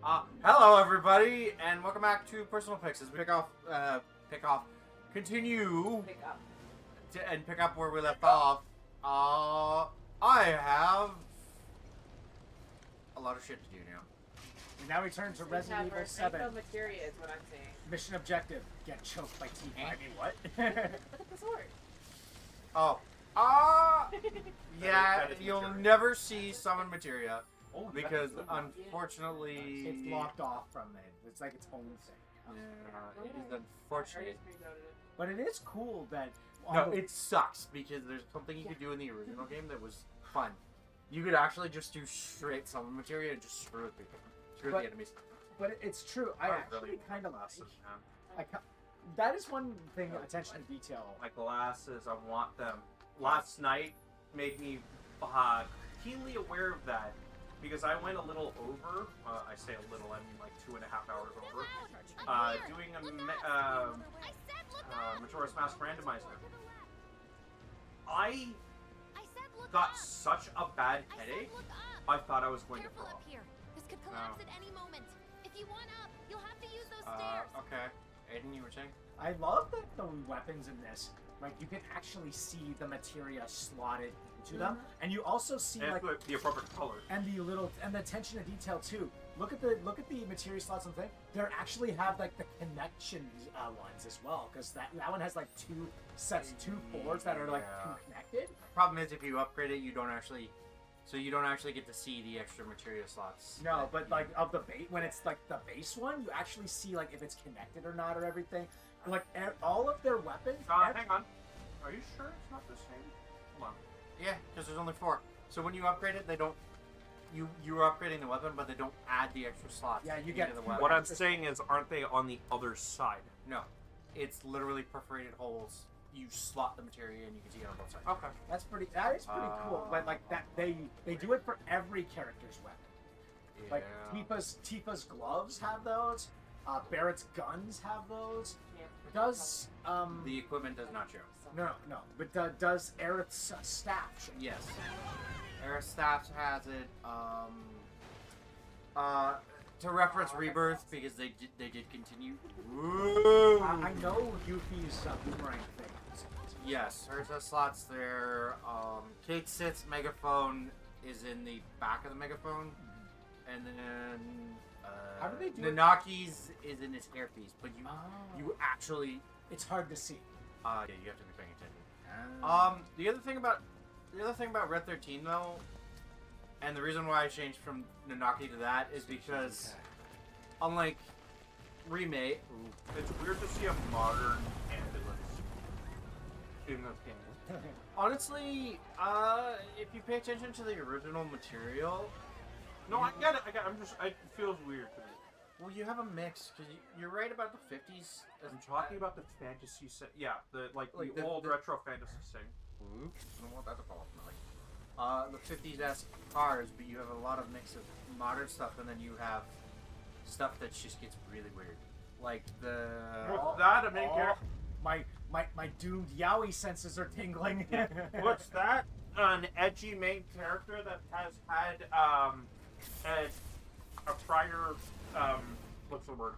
Hello everybody, and welcome back to Personal Picks. As we continue and pick up where we left off. I have a lot of shit to do now. And now we turn to Resident Evil 7. Materia is what I'm saying. Mission objective: get choked by teeth. I mean, what? Look at the sword. Oh, yeah, you'll never see summon materia because unfortunately It's locked off from it. It's like its own thing. Yeah, it is unfortunate. But it is cool that. No, it sucks because there's something you could do in the original game that was fun. You could actually just do straight summon materia and just screw with people, screw the enemies. But it's true. I actually kind of that is one thing. Attention to detail. My glasses, I want them. Last night made me keenly aware of that because I went a little over. I say a little, I mean like 2.5 hours over. Doing a Majora's Mask randomizer. I got such a bad headache. I thought I was going to throw up. This could collapse at any moment. If you want up, you'll have to use those stairs. Okay. Aiden, you were saying? I love that the weapons in this, like you can actually see the materia slotted into them, and you also see And like the appropriate color. and the attention to detail too. Look at the materia slots on the thing. They actually have like the connections ones as well, because that one has like two boards that are like connected. Problem is, if you upgrade it, you don't actually get to see the extra materia slots. No, but like of the base, when it's like the base one, you actually see like if it's connected or not or everything. Like all of their weapons. Hang on. Are you sure it's not the same? Hold on. Yeah, because there's only 4. So when you upgrade it, they don't. You're upgrading the weapon, but they don't add the extra slots. Yeah, you get the two weapon. What I'm saying is, aren't they on the other side? No, it's literally perforated holes. You slot the materia, and you can see it on both sides. Okay. That is pretty cool. But like that, they do it for every character's weapon. Like Tifa's gloves have those. Barrett's guns have those. Does the equipment does not show. no. But does Aerith's staff show? Yes. Aerith's staff has it. To reference Rebirth because they did continue. I know Yuffie's boomerang thing. Yes, hers has slots there. Kate Sith's megaphone is in the back of the megaphone, and then How do they do it? Nanaki's is in his hairpiece, but you actually It's hard to see. yeah, you have to be paying attention. The other thing about Red 13 though, and the reason why I changed from Nanaki to that is because unlike Remake, It's weird to see a modern ambulance in this game. honestly, if you pay attention to the original material, No, I get it. It feels weird to me. well, you have a mix because you're right about the 50s. I'm talking about the fantasy set. Yeah, the the old retro fantasy thing. Oops, I don't want that to fall off my leg. The 50s-esque cars, but you have a lot of mix of modern stuff, and then you have stuff that just gets really weird, like the. What's that? A main character? My doomed yaoi senses are tingling. What's that? An edgy main character that has had a prior what's the word?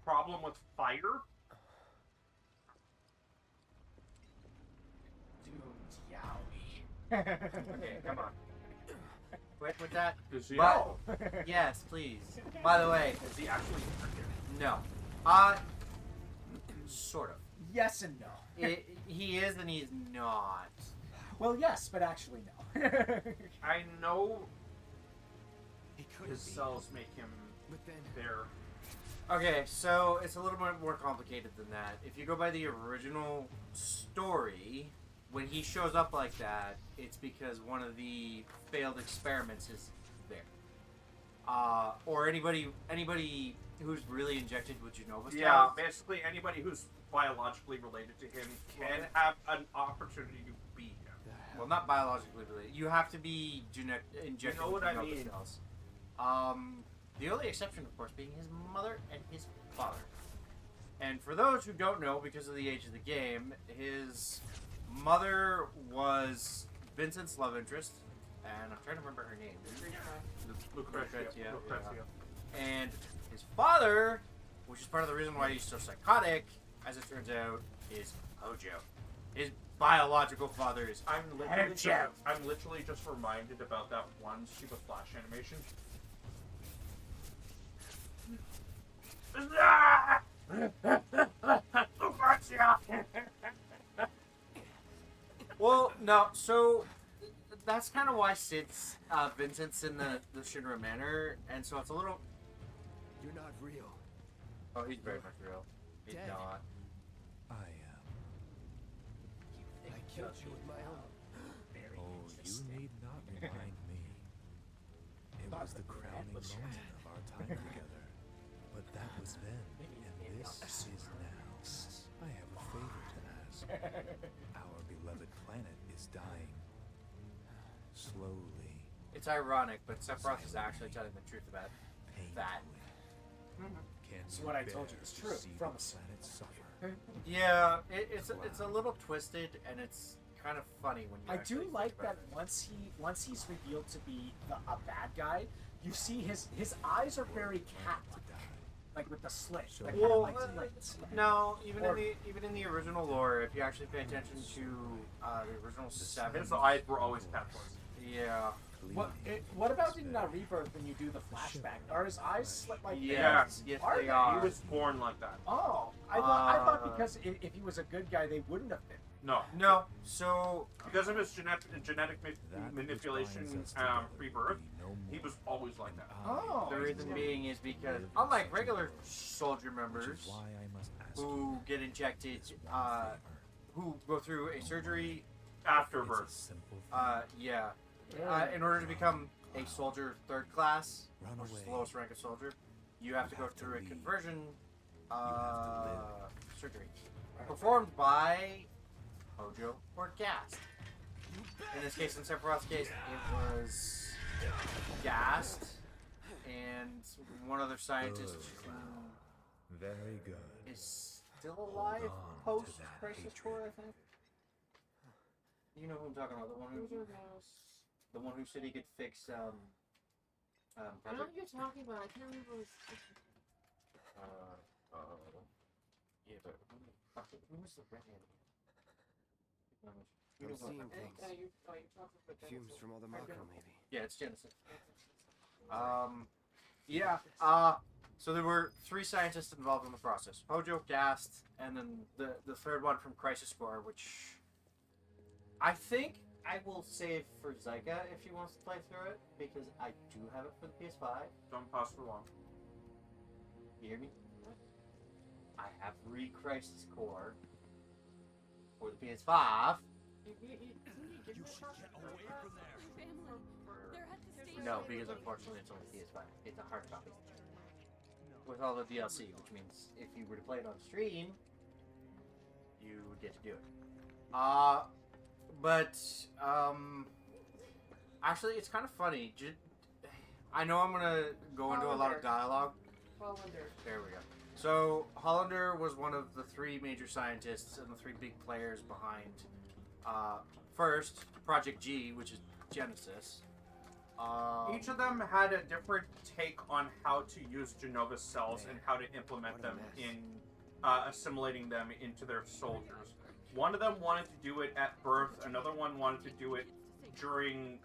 Problem with fire? Doomed yaoi. Okay, come on. Quit with that. Is he? But, yes, please. By the way, Is he actually no. Sort of. Yes and no. He is and he's not. Well, yes, but actually no. I know his cells make him there. Okay, so it's a little bit more complicated than that. If you go by the original story, when he shows up like that, it's because one of the failed experiments is there. Or anybody who's really injected with Genova stuff. Yeah, basically anybody who's biologically related to him can have an opportunity to be him. Well, not biologically related. You have to be injected You know with what I Genova mean. cells. The only exception, of course, being his mother and his father. And for those who don't know, because of the age of the game, his mother was Vincent's love interest, and I'm trying to remember her name. Lucrezia. And his father, which is part of the reason why he's so psychotic, as it turns out, is Hojo. His biological father is I'm literally just reminded about that one stupid Flash animation. Well, no, so that's kind of why Vincent's in the Shinra Manor, and so it's a little... You're not real. Oh, he's very much real. He's Dead. not. I am. I killed you with my own. Oh, you need not remind me. It was the crowning moment of our time together. But that was then, and this is now. I have a favor to ask. Our beloved planet is dying. Slowly, It's ironic, but Sephiroth is actually telling the truth about that. painfully. Can So you what I bear told you is to true, see the promise. planet suffer? Yeah, it's a little twisted, and it's kind of funny when you. I actually do think like about that once he's revealed to be a bad guy, you see his eyes are very cat, like with the slit. Like, Well, like No, even Or- in the original lore, if you actually pay attention to the original 7, His eyes were always pepless. yeah, what about in Rebirth when you do the flashback? Are his eyes slit like yes, that? yes, Are they they? are. He was born like that. Oh, I thought because if he was a good guy, they wouldn't have been. No. No, so Because of his genetic That manipulation, which binds us together rebirth, will be no he more. was always like that. Oh, the reason being is because unlike regular soldier Which members is why I must ask who get injected, you this one favor. who go through a surgery, After It's a birth. simple thing. yeah, in order to become a soldier 3rd class, Run which is the away. lowest rank of soldier, you have to go have to through a leave. conversion have to surgery performed by Hojo or Gast. In this case, in Sephiroth's case, it was Gast and one other scientist Good. who Very good. is still alive on to post that Crisis hatred. Core, I think. You know who I'm talking about? The one who said he could fix I know what Project. you're talking about. I can't remember. Yeah, but who was the redhead? I'm seeing things. You're talking about Fumes from all the Mako, maybe. Yeah, it's Genesis. Yeah. So there were 3 scientists involved in the process: Hojo, Gast, and then the third one from Crisis Core, which I think I will save for Zyka if she wants to play through it, because I do have it for the PS5. Don't pause for long. You hear me? I have Crisis Core for the PS5. You should get away from there. Family. They're at the station. No, because unfortunately it's only PS5. It's a hard copy. With all the DLC, which means if you were to play it on stream, you would get to do it. Actually, it's kind of funny. I know I'm gonna go into a lot of dialogue. Hollander. There we go. So, Hollander was one of the 3 major scientists and the 3 big players behind, first, Project G, which is Genesis. Each of them had a different take on how to use Genova cells and how to implement them in assimilating them into their soldiers. One of them wanted to do it at birth, another one wanted to do it during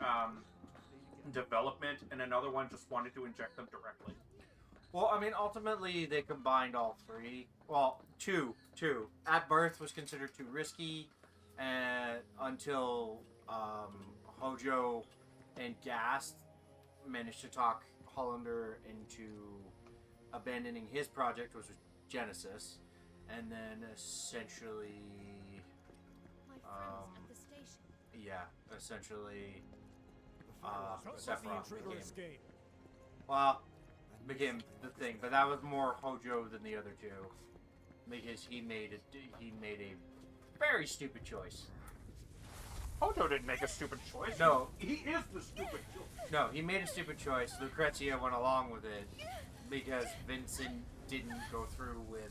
development, and another one just wanted to inject them directly. Well, I mean, ultimately, they combined all 3. Well, two. At birth was considered too risky, until Hojo and Gast managed to talk Hollander into abandoning his project, which was Genesis, and then essentially, My friends at the station. yeah, essentially, What's the Sephiroth intruder became, escape? became the thing, but that was more Hojo than the other 2, because he made a very stupid choice. Hojo didn't make a stupid choice. No. He is the stupid choice. No, he made a stupid choice. Lucrezia went along with it because Vincent didn't go through with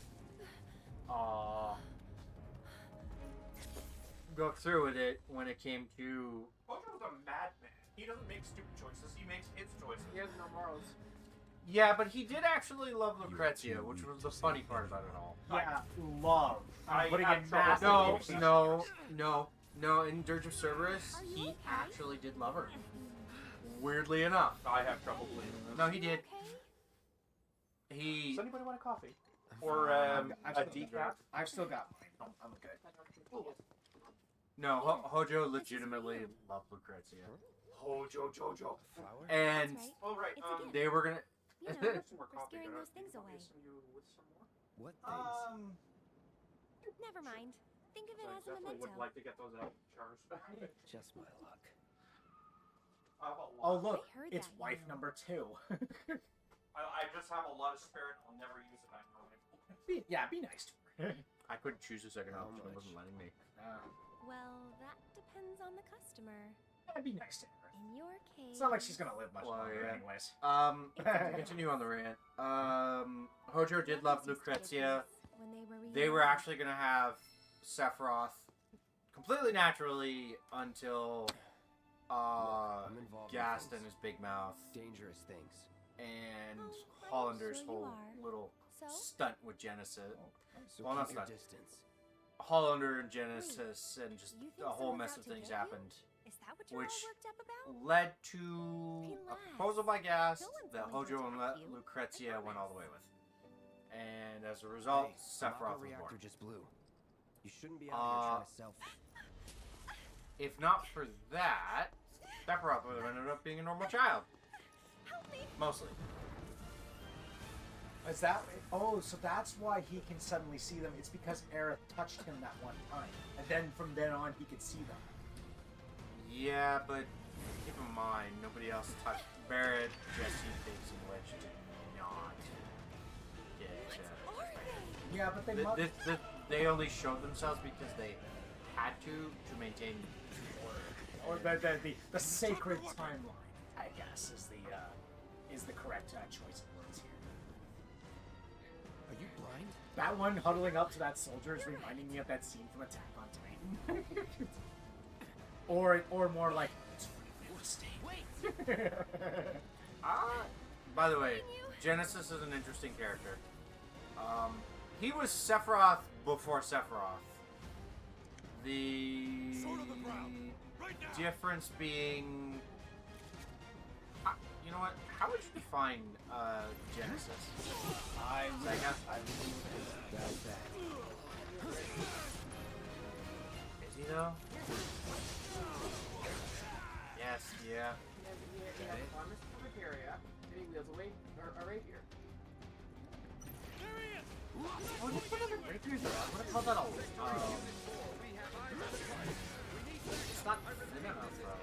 it when it came to Hojo was a madman. He doesn't make stupid choices. He makes his choices. He has no morals. Yeah, but he did actually love You are Lucrezia, too which weak was to the say funny part anything. about it all. Yeah, love. I I'm putting have in trouble massive No, believing quotes. no. In Dirge of Cerberus, Are you he okay? actually did love her. Weirdly enough. I have trouble believing this. No, he did. Okay. He. Does anybody want a coffee? I'm Or fine. I've a still decaf? I've still got mine. I'm good. No, Hojo legitimately loved Lucrezia. Hojo Jojo. Flower? And That's right. Oh, right. It's a gift. they were gonna. You know, Some more for coffee. scaring Donna. those things You want me away. to send you with some more? What things? Never mind. Think of it I as a definitely memento. would like to get those out, Charles. Just my luck. I have a lot. Oh look, I heard it's that, wife you know. number 2. I just have a lot of spirit. I'll never use it. I know it. be nice to her. I couldn't choose a second How option. It much? wasn't letting me. Well, that depends on the customer. Be nice to her. In your case, It's not like she's gonna live much Well, longer, yeah. anyways. To continue on the rant. Hojo did love Brothers used to do Lucrezia. this when they were They were reunited. actually gonna have Sephiroth completely naturally until I'm involved in Gast things. and his big mouth Dangerous things. and Oh, I'm Hollander's sure you whole are. little So? stunt with Genesis. So Well, keep not your stunt. distance. Hollander and Genesis and just you think a whole someone's mess out of to things get you? happened. Is that what you're which all worked up about? led to a proposal by Gast No one's that going to Hojo and attack you. Lucrezia I went all the way promise. with. And as a result, Hey, Sephiroth Mako was reactor born. just blew. You shouldn't be out here trying to sell. If not for that, Sephiroth would have ended up being a normal child. Help me! Mostly. Is that? Oh, so that's why he can suddenly see them. It's because Aerith touched him that one time, and then from then on he could see them. Yeah, but keep in mind, nobody else touched Barrett, Jesse, Biggs, and Wedge did not get Are they? Yeah, but they they only showed themselves because they had to maintain or the sacred timeline, I guess, is the correct choice of words here. Are you blind? That one huddling up to that soldier is reminding me of that scene from Attack on Titan. or more like it's free real estate. By the way, Genesis is an interesting character. He was Sephiroth before Sephiroth. The Sword on the ground. Right now. difference being, you know what? How would you define Genesis? Sega? That's that. Is he though? Yes. Yeah. He has a promise of materia, and he wields a rapier. Oh, you put it in rapier there. I would have called that a. It's not thin enough though.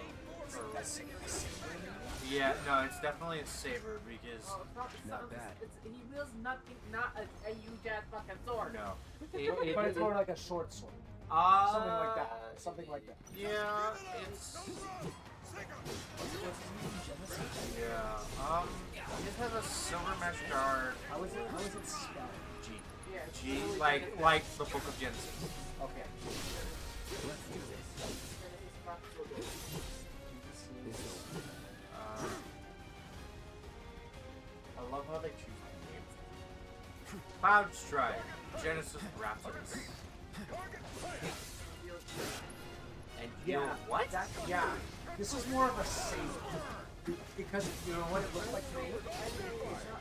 Yeah, no, it's definitely a saber because Oh, it's not the Not son of bad. he wields nothing, not a huge ass fucking sword. no. But it's more like a short sword. Something like that. Something like that. Yeah, it's yeah. It has a silver mesh guard. How is it spelled? G. Yeah, it's G, literally like Genesis. like the Book of Genesis. Okay. Let's do this. Genesis is not so good. It's over. I love how they choose names. Cloud Strike, Genesis Raptors, and Yeah. what? Yeah. This is more of a saber. Because you know what it looks like to me?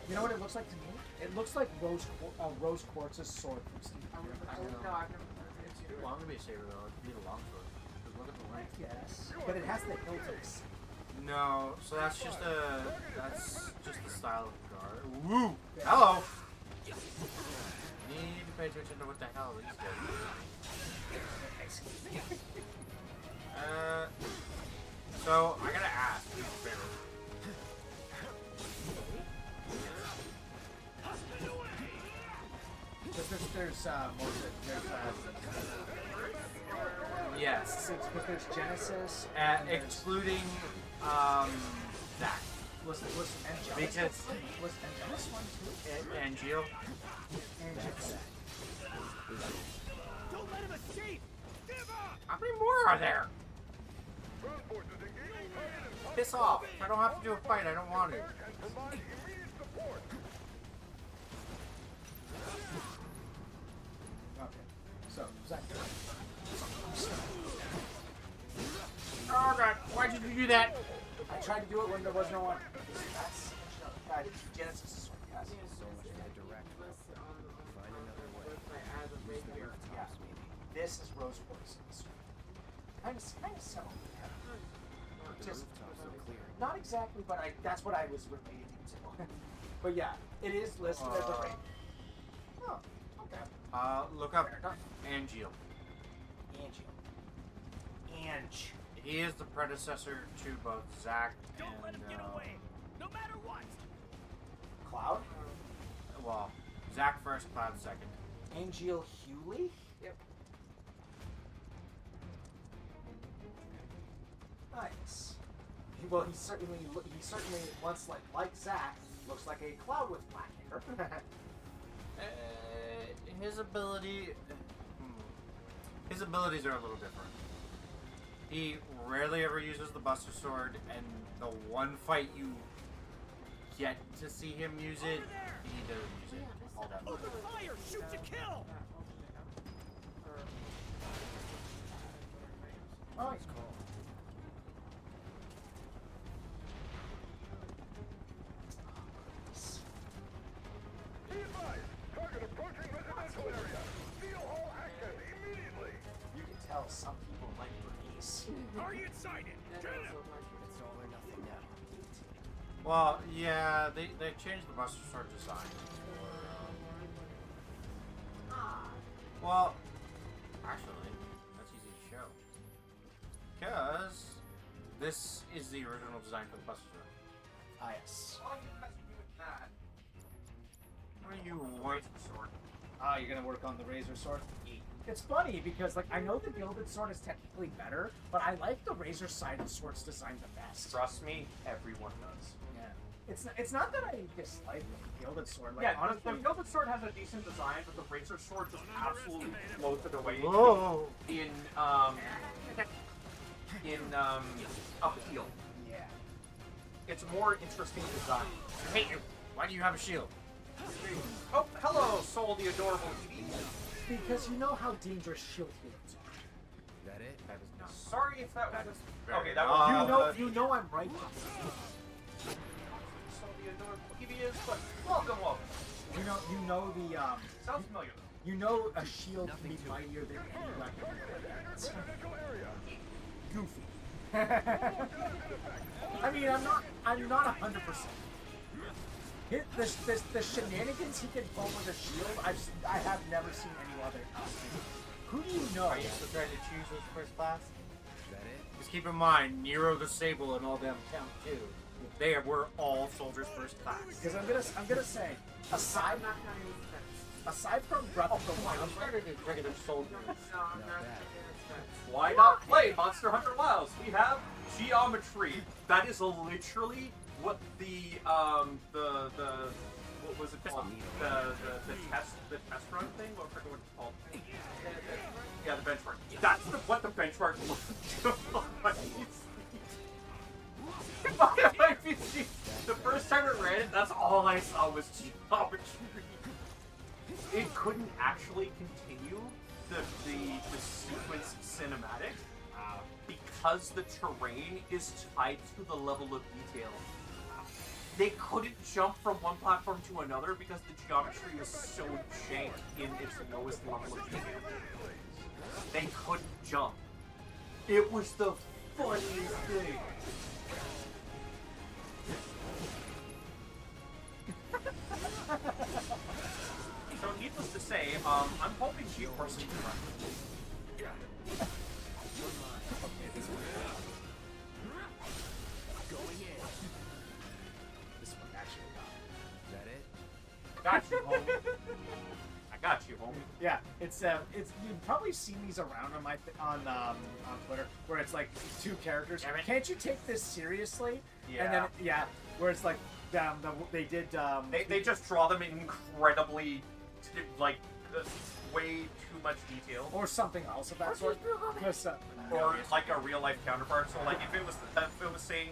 You know what it looks like to me? It looks like Rose Quartz's sword from Steve. No, I've never. It's It's long to be a saber though. It'd be a long sword. 'Cause look at the length. Yes. But it has the hilts. No, so that's just the style of the guard. Woo! Hello. Need to pay attention to what the hell these guys. So I gotta ask. Because there's more Yes. because there's Genesis Excluding that. was Angelus Because was Angelus one too? Angel. Angelus. Don't let him escape. Give up. How many more are there? Piss off. If I don't have to do a fight, I don't want to. Okay. So, Zach. Oh god, why did you do that? I tried to do it when there was no one. That's Genesis is what yes. So much for the direct. Find another way. Use the rooftops, maybe. This is Rose Quartz. Kind of similar. The Just rooftops are clear. not exactly, but that's what I was relating to. But yeah, it is listed as a ring. Oh, okay. Look up Fair enough. Angeal. Ange. He is the predecessor to both Zack Don't and, let him get away, no matter what. Cloud? well, Zack first, Cloud second. Angeal Hewley? Yep. Nice. Well, he certainly once like Zack looks like a cloud with black hair. His abilities are a little different. He rarely ever uses the Buster Sword, and the one fight you get to see him use it, he doesn't use it all that much. Open fire! Shoot to kill! Oh, Nice call. you can tell some people like Bernice. Target sighted! Kill him! It's all or nothing now. Well, yeah, they changed the Buster Sword design. Well, actually, that's easy to show. Because this is the original design for the Buster Sword. Ah, yes. What do you want? Sword. Ah, you're gonna work on the razor sword? It's funny because, like, I know the gilded sword is technically better, but I like the razor-sided sword's design the best. Trust me, everyone does. Yeah. It's not that I dislike the gilded sword. Like, Yeah, honestly, the Gilded Sword has a decent design, but the Razor Sword just absolutely blows it away Whoa! in appeal. yeah. It's a more interesting design. I hate you. Why do you have a shield? Oh, hello, Soul the Adorable Evie. Because you know how dangerous shield healers are. That it? That is not. Sorry if that was... very Okay, that was... odd. You know I'm right. Soul the Adorable Evie is, but welcome. You know the Sounds familiar, though. you know a shield can be mightier than any weapon. Goofy. I mean, I'm not 100%. The shenanigans he can pull with a shield, I have never seen any other. Who do you know? Are you still trying to choose his first class? That it? Just keep in mind, Nero the Sable and all them count too. They were all soldiers first class. Because I'm gonna say, aside from Breath of the I'm Wild, started to regular soldiers. No, I'm not bad. Why not play Monster Hunter Wilds? We have geometry. That is literally what the what was it called? The test run thing? What was it called? Yeah, the benchmark. That's what the benchmark looks like. The first time I ran it, that's all I saw was geometry. It couldn't actually continue the sequence cinematic because the terrain is tied to the level of detail. They couldn't jump from one platform to another because the geometry is so jank in its lowest level of detail. They couldn't jump. It was the funniest thing. So needless to say, I'm hoping GeForce can run. Going in. This one actually got it. Is that it? Got you, homie. I got you, homie. yeah, it's you've probably seen these around on Twitter where it's like two characters. Can't you take this seriously? And then where it's like they did They just draw them incredibly, like, way too much detail. Or something else of that sort. Because, Or like a real life counterpart. So like if it was saying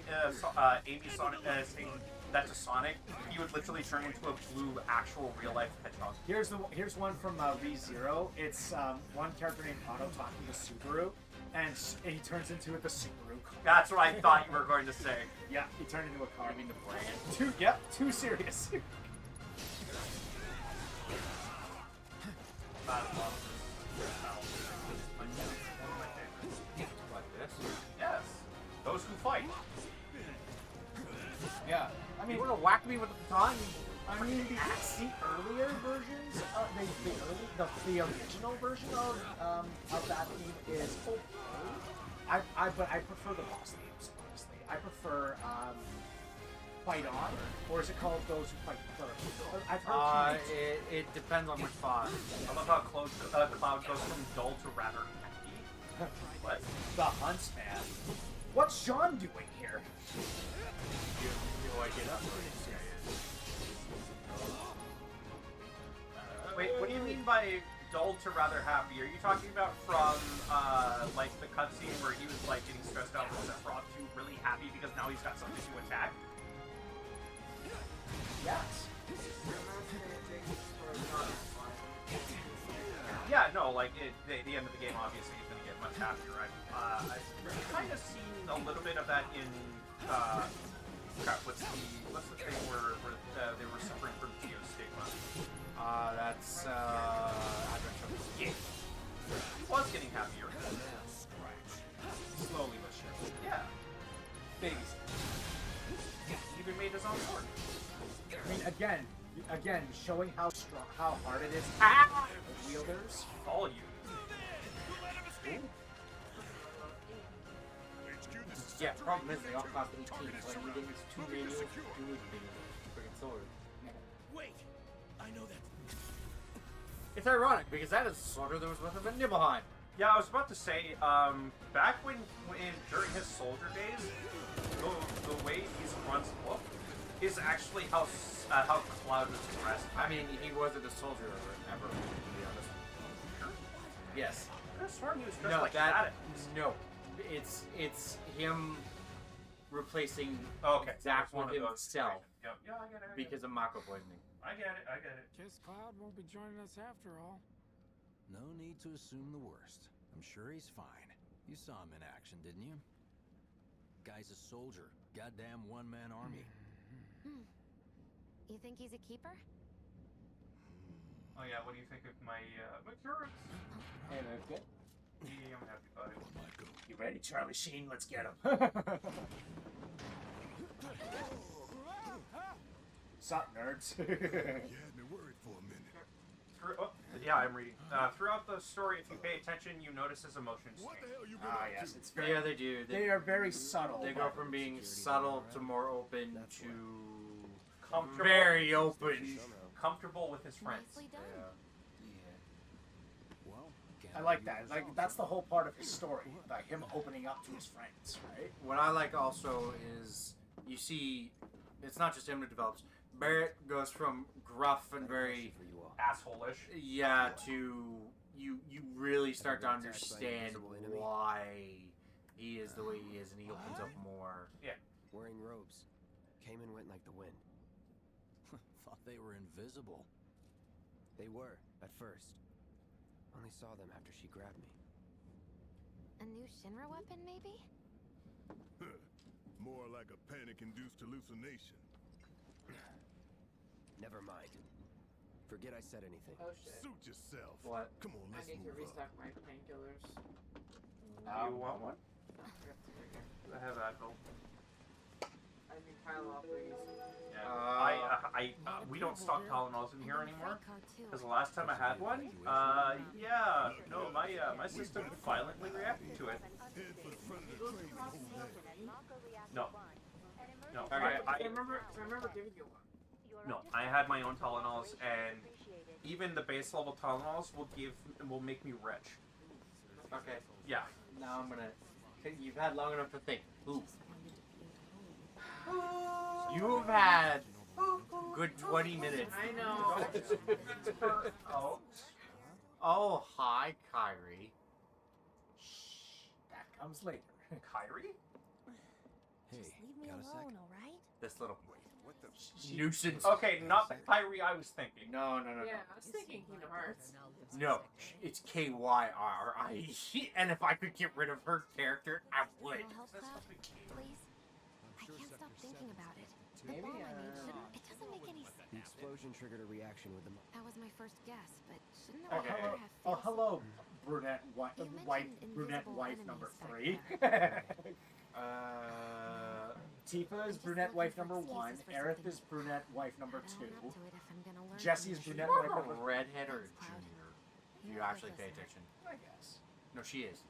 Amy Sonic saying that to Sonic, he would literally turn into a blue actual real life hedgehog. here's one from ReZero. It's one character named Otto talking to Subaru, and he turns into the Subaru car. That's what I thought you were going to say. Yeah, he turned into a car. You mean the brand? Too serious. Like this? Yes. Those who fight. Yeah. I mean, You want to whack me with the baton? the earlier versions, the original version of that theme is okay. But I prefer the boss themes, honestly. I prefer Fight On, or is it called Those Who Fight First? I've heard It depends on which boss. I love how Cloud goes from dull to rather happy. What? the Huntsman. What's Sean doing here? Wait, what do you mean by dull to rather happy? Are you talking about from like the cutscene where he was like getting stressed out with Sephiroth to really happy because now he's got something to attack? Yes. Yeah, no, like the end of the game obviously is going to get much happier. I've kind of seen a little bit of that in crap. What's the thing where they were suffering from geostigma? That's Yeah, he was getting happier. Slowly but surely. Yeah, Babies. he even made his own sword. I mean, again, showing how hard it is to wielders. All you. yeah. Problem is they all cost 18. When you get these 2 manuals to do with the friggin' sword. Wait, I know that. It's ironic because that is a soldier that was with him in Nibelheim. Yeah, I was about to say, back when during his soldier days, the way these runs look is actually how Cloud was dressed. I mean, he wasn't a soldier ever, to be honest. Yes. I could have sworn he was dressed No, like that that. no. It's him replacing Okay. Zack One with of those himself situations. Yep. Yeah, I get it. because of Mako poisoning. I get it. Guess Cloud won't be joining us after all. No need to assume the worst. I'm sure he's fine. You saw him in action, didn't you? Guy's a soldier. Goddamn one-man army. You think he's a keeper? Oh yeah, what do you think of my carrots? Hey, that's good. Yeah, I'm happy about it. You ready, Charlie Sheen? Let's get him. Sup, nerds? You had me worried for a minute. Yeah, I'm reading. Throughout the story, if you pay attention, you notice his emotions What the change. hell you been Ah, up yes, to? it's very. Yeah, they do. They are very subtle. They go from being subtle to more open to Comfortable. very open. Comfortable with his friends. Nicely done. Well, I like that. Like that's the whole part of his story, about him opening up to his friends, right? What I like also is you see, it's not just him that develops. Barrett goes from gruff and very Asshole-ish. to you really start to understand why he is the way he is, and he opens up more. Wearing robes. Came and went like the wind. thought they were invisible. They were, at first. Only saw them after she grabbed me. A new Shinra weapon, maybe? More like a panic-induced hallucination. Never mind. Forget I said anything. Oh shit. Suit yourself. What? Come on, I let's need to move restock my painkillers. You want one? I have Advil. I need Tylenol, please. Yeah. We don't stock Tylenols in here anymore. Because the last time I had one, yeah, no, my system violently reacted to it. No. No, I remember giving you one. No, I had my own Tylenols, and even the base level Tylenols will make me rich. Okay. Yeah. Now I'm gonna. You've had long enough to think. Ooh. You've had good 20 minutes. I know. Oh. Oh, hi, Kyrie. Shh, that comes later. Kyrie? Hey, Just leave me got a sec? alone, all right? This little What the? nuisance. Okay, not the Kyrie I was thinking. No. Yeah, I was thinking Kingdom Hearts. No, it's Kyrie. And if I could get rid of her character, I would. Little help, Cloud? Please? I can't stop thinking about it. The Maybe, bomb I made shouldn't... It doesn't make any sense. The explosion triggered a reaction with the. That was my first guess, but shouldn't Oh, the Okay. hello. water have Oh, face? hello, brunette You wife, mentioned brunette invisible wife enemies number back 3. Uh, Tifa is Just brunette looking wife for number excuses 1. for Aerith something. is brunette wife number I'd 2. own up to it if I'm gonna learn Jessie is from brunette you. wife a number redhead or a Thanks, Cloud. junior? You're You a good actually pay listener. attention. I guess. No, she is.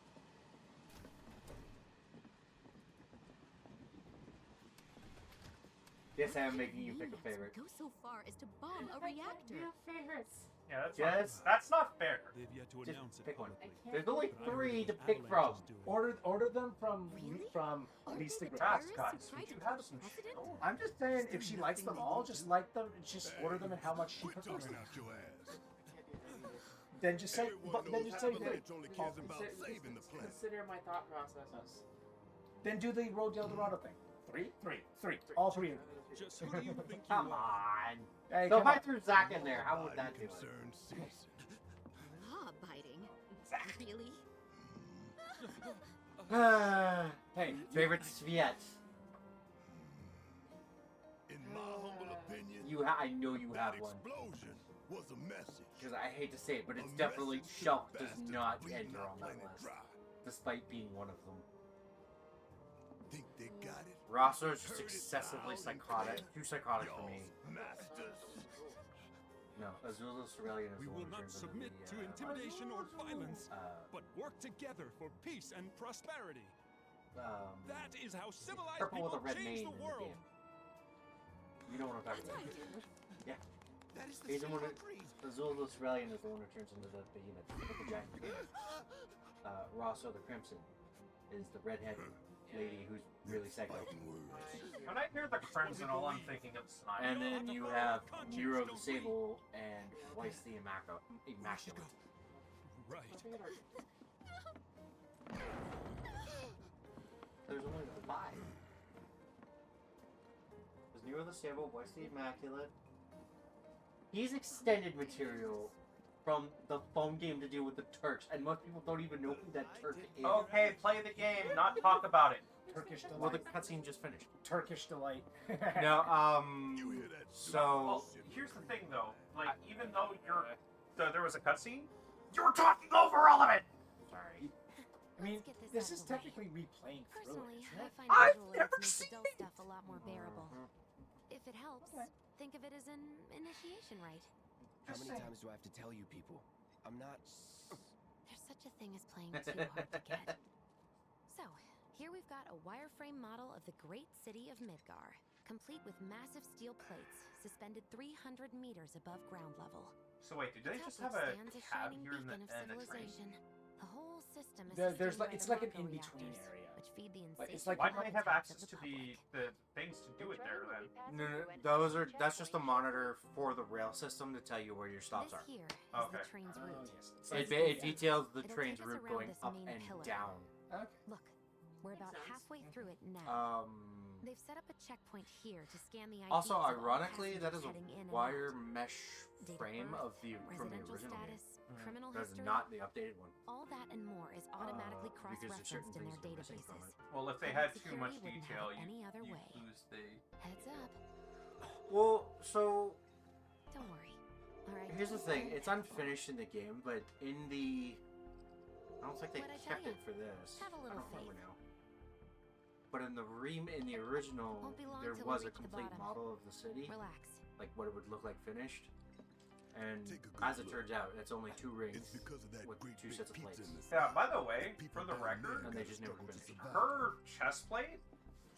Yes, I am making you pick a favorite. Go so far as to bomb a reactor. You have favorites. Yeah, Yes. that's not fair. They've yet to Just announce it pick one. publicly. There's only But I heard 3 to that pick from. Avalanche is doing it. Order them from Really? least to The greatest. Guys, terrorists who would tried you to have kill some the president? chill? I'm just saying, if she likes them all, just like them, just order them and how much she Quit prefers talking them. out your ass. Then just say, Everyone then knows just say, Avalanche only cares oh, about saving the planet. Consider my thought processes. then do the Road Del Dorado thing. Three, all 3 of them. Just who do you think you Come are? on. Hey, So come if I on. threw Zach in there, how would Body that do it? concerned citizen. Ah, biting. Really? Hey, Favorite Sviet. In my humble opinion, I know you that have one. explosion was a message. Because I hate to say it, but it's A definitely message to Shulk the does bastards not bleeding enter our on that planet list. dry. Despite being one of them. Think they got it? Rosso is just Heard it excessively loud and psychotic. clear. Too psychotic for me. Y'all's masters. No, Azula Cerulean is We the will one who not turns into submit the, to intimidation or violence, but work together for peace and prosperity. That is how civilized purple with people a red change mane the in the world. game. You know what I'm talking about. Yeah. That is the He's the one same who, breeze. Azula Cerulean is the one who turns into the behemoth with the giant behemoth. Rosso the Crimson is the redhead lady who's really psycho. Fighting words. When I hear the Crimson, all I'm thinking of is Snipe. And then you have Nero the Sable and Weiss the Immaculate. Right. There's only 5. There's Nero the Sable, Weiss the Immaculate. He's extended material from the phone game to deal with the Turks, and most people don't even know who that Turk is. Okay, play the game, not talk about it. Turkish delight. Well, the cutscene just finished. Turkish delight. No, You hear that? so Well, here's the thing, though. Like, even though there was a cutscene, you were talking over all of it. sorry. I mean, Let's get this out is of the way. technically replaying through it, Personally, isn't I it? find I've visual aids never make the seen dull stuff a lot more bearable. If it helps, Okay. think of it as an initiation rite. How Just many saying. times do I have to tell you people? I'm not. There's such a thing as playing too hard to get. So, here we've got a wireframe model of the great city of Midgar, complete with massive steel plates suspended 300 meters above ground level. So wait, did they Atop just which have a stands cab shining here in the, beacon of in the train? civilization. The whole system is There's sustained like by it's the like an Mako in-between reactors, area. which feed the Like, it's insatiable like- Why do they have appetites access of to the public. the things to do it there then? No, that's just a monitor for the rail system to tell you where your stops This are. here is Okay. the train's Oh, route. yes. It's It, like- it details the It'll train's take us route around going this up main and pillar. down. Okay. Look, we're about Makes sense. halfway through it now. They've set up a checkpoint here to scan the IDs Also, of all ironically, that is passengers a heading in and wire out. mesh Date of frame birth, of the from the residential original game. status, criminal That is history. not the updated one. All that and more is automatically because there's certain cross-referenced in their things that are missing from databases. Well, if they Public had too security much wouldn't have detail, it any other you way. lose the. Heads up. Well, so Don't worry. All right. here's the thing: it's unfinished in the game, but in the I don't think they What'd I kept tell it for this. Have a I little don't remember faith. now. But in the original, Won't be long there till we was a reach the complete bottom. model of the city, Relax. like what it would look like finished. And Take a good as it look. turns out, it's only 2 rings It's because of that with great 2 big sets of pizza plates. in the Yeah. sky. By the way, The people for the down record, there And they gotta just never struggle to finished. survive. her chest plate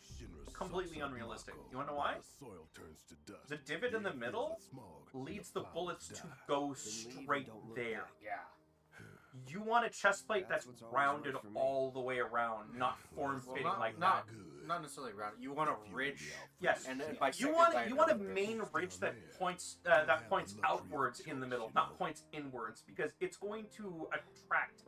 Shinra completely sucks up unrealistic. Mako You wanna know while why? the soil turns to dust. The divot in the It middle fills with smog and leads the flowers bullets to die. go Then leave and straight don't look there. back. Yeah. You want a chest plate that's That's what's always rounded worked for me. all the way around, not form-fitting like that. Not necessarily round. You want a ridge. Yes, And then you bisected want by you want a another main ridge. ridge that points outwards in the middle, not points inwards, because it's going to attract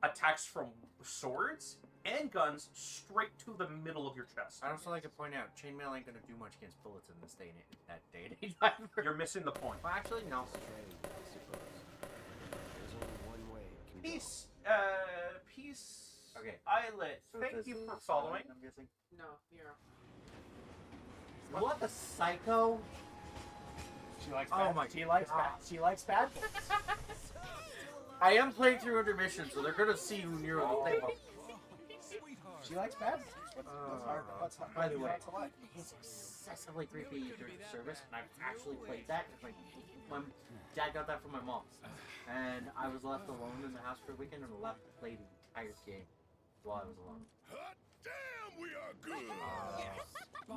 attacks from swords and guns straight to the middle of your chest. I'd also like to point out, chainmail ain't gonna do much against bullets in this day and that day and age. Either. You're missing the point. Well, actually, no. Trade, I suppose. There's only one way it can Peace, peace. Okay. Islet. So Thank this you for is, following. I'm guessing. No, here. What the psycho? She likes. Oh bad, my She likes. Bad, she likes bad boys. I am playing through intermission, so they're gonna see who near the table. She likes bad boys. What's hard? By the way, not to like? he's excessively creepy during the service, and I've actually played that. My dad got that from my mom, and I was left alone in the house for a weekend and left to play the entire game while I was alone. Hot damn, we are good.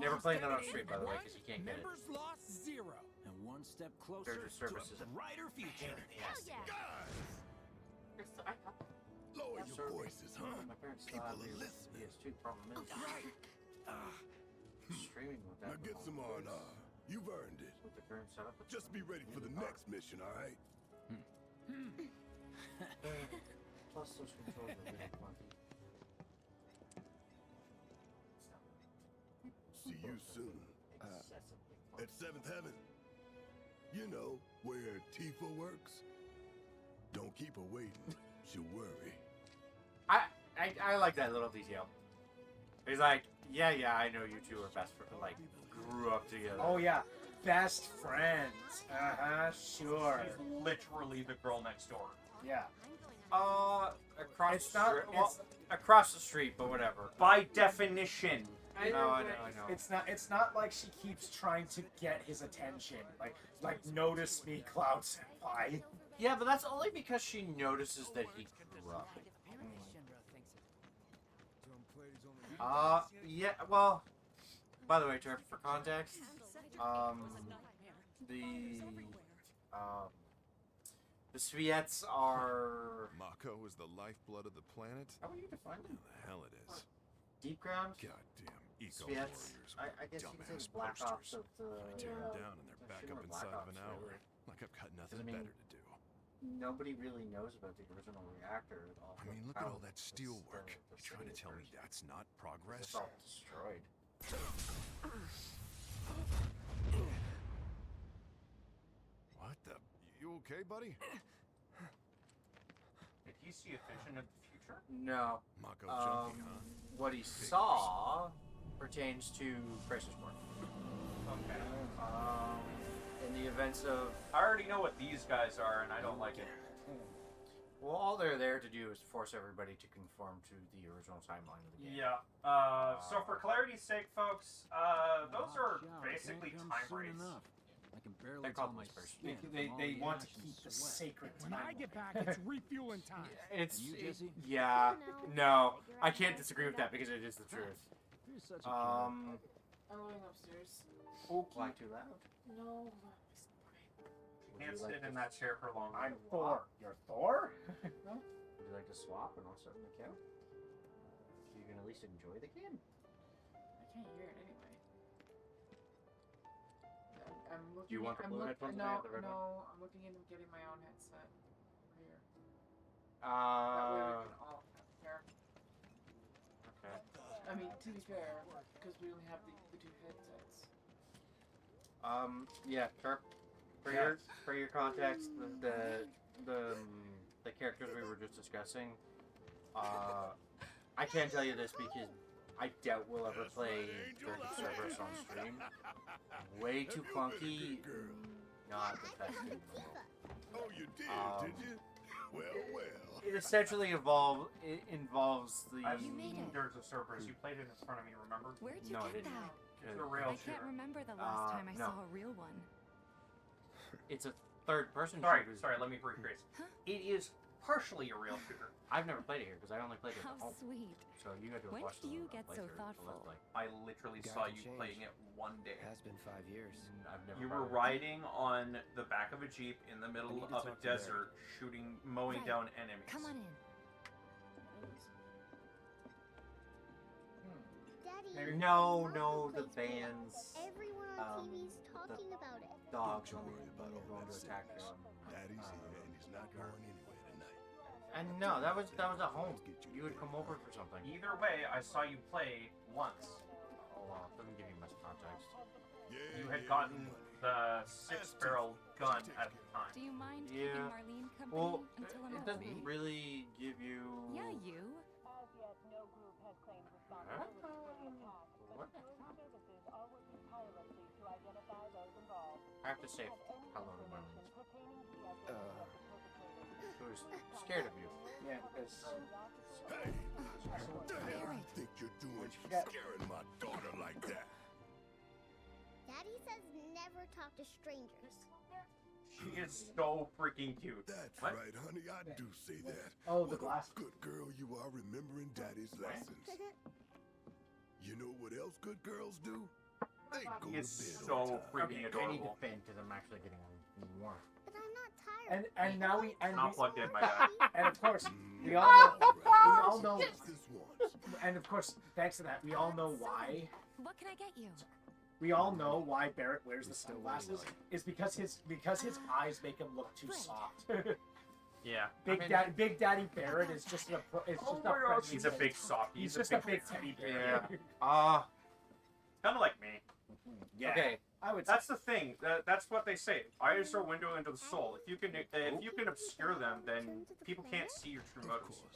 Never playing that on stream, by the way, because you can't get it. Members lost 0. And one step closer There's a service to is a brighter future. Yes. Lower your voices, huh? My parents still People have are the listening. PS2 problem is streaming with that. Now get some R&R. You've earned it. With the current setup. Just be ready for the next mission, all right? Plus, those controls are really funky. See you soon. Excessively At Seventh Heaven. You know, where Tifa works. Don't keep her waiting. She'll worry. I like that little detail. He's like, yeah, I know you two are best friends. Like, grew up together. Oh yeah, best friends. Sure. She's literally the girl next door. Yeah. Across It's the not. street. Well, across the street, but whatever. By definition. I know. It's not like she keeps trying to get his attention. Like notice me, Cloud Senpai. Yeah, but that's only because she notices that he grew up. Yeah, well, by the way, for context, the Sviets are... Mako is the lifeblood of the planet? How would you define them? The hell it is. Deep ground? Goddamn eco Sviets? warriors. I guess you could Dumbass say Black Ops posters. of the... I tear them down and they're back up inside of an hour. Like I've got nothing better to do. Nobody really knows about the original reactor at all. I mean, look at all that steel work. You trying to tell me that's not progress? It's all destroyed. What the? You okay, buddy? Did he see a vision of the future? No. Mako junkie, huh? What he saw pertains to Crisis Core. Okay. In the events of... I already know what these guys are, and I don't like it. Well, all they're there to do is force everybody to conform to the original timeline of the game. Yeah. So for clarity's sake, folks, those are basically time rates. I can barely They're tell called my whispers. skin They from all the want to ash and keep the sweat. sacred When I timeline. get back, it's refueling time. It's... You, Jesse? Yeah. No. I can't disagree with that because it is the truth. You're such a I'm going upstairs. Why too loud? No. Can't sit in that chair for long. I'm Thor. You're Thor? Would you like to swap and also make out? You can at least enjoy the game. I can't hear it anyway. I'm looking. Do you want the blue headphones? I have the red one. No, I'm looking into getting my own headset here. That way we can all compare. Okay. I mean, to be fair, because we only have the two headsets. Yeah, Turp. For your context, the characters we were just discussing, I can't tell you this because I doubt we'll ever play the Cerberus on stream. Way too clunky, not the best in the world. Oh, you did, did you? Well. It essentially involves the... I've seen Dirge of Cerberus. You played it in front of me, remember? Where'd you No, I get didn't. that? It's a rail I shooter. can't remember the last time I no. saw a real one. It's a third-person Sorry, shooter. sorry, let me rephrase. It is partially a rail shooter. I've never played it here because I only played it How at home. sweet. So you got to When watch did you the get so playthrough, thoughtful? Let's Play. I literally God saw can you change. playing it one day. It has been 5 years. I've never You were played it. riding on the back of a jeep in the middle need to of a talk to Barry. desert, mowing Right. down enemies. Come on in. Daddy, No, Mom no, the plays Roblox. bands. Everyone on TV's the talking about it. Dogs Don't when worry about you're all going that to attack sickness. them. Daddy's here and he's not going anywhere tonight. And no, that was at home. You would come over for something. Either way, I saw you play once. Oh wow, doesn't give you much context. Yeah, You had yeah, gotten money. the 6-barrel gun at the time. Do you mind Yeah. keeping Marlene company Well, until I'm it out? doesn't really give you. Yeah, you. As yet, no group has claimed responsibility for the attack, but What? security services are working tirelessly to identify those involved. I have to say hello to my Information pertaining to the identity of the perpetrators. Who's scared of you. Yeah, because Hey, what the hell you think you're doing scaring my daughter like that? Daddy says never talk to strangers. She is so freaking cute. That's What? right, honey. I do say that. Oh, the What a glass. good girl you are remembering Daddy's lessons. You know what else good girls do? They go He to is bed so on time. freaking I need to adorable. defend because I'm actually getting warm. But I'm not tired. And now we Not plugged in, my guy. and of course we Mm, all know, right. we all know, Just this once. and of course thanks to that we all know why. What can I get you? We all know why Barrett wears the He's still sunglasses. waiting. Is because his eyes make him look too Right. soft. Yeah. Big Daddy Barrett is just a is Oh just my a gosh, friendly he's a kid. big softie. He's just a big teddy bear. Yeah. Kind of like me. Yeah. Okay. I would say. That's the thing. That's what they say. Eyes are a window into the soul. If you can obscure them, then people can't see your true Of motives. course.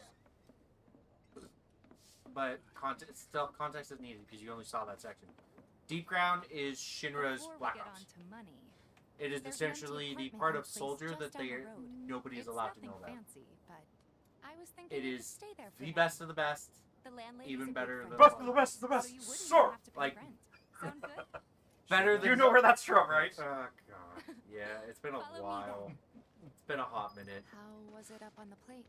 But context is needed because you only saw that section. Deep Ground is Shinra's Before we Black get Ops. on to money, It is there's essentially rental the equipment part in a of place Soldier just that down the road. nobody is It's allowed to nothing know about. fancy, but I was thinking It you could is stay there for the now. best of the best. The landlady's even a good better friend than- of Best of the mine, best of the so best, you wouldn't sir! even have to pay Like- rent. Sound good? Better than You know where that's from, right? Oh god. Yeah, it's been a Follow me while. It's been a hot minute, How was it up on the plate?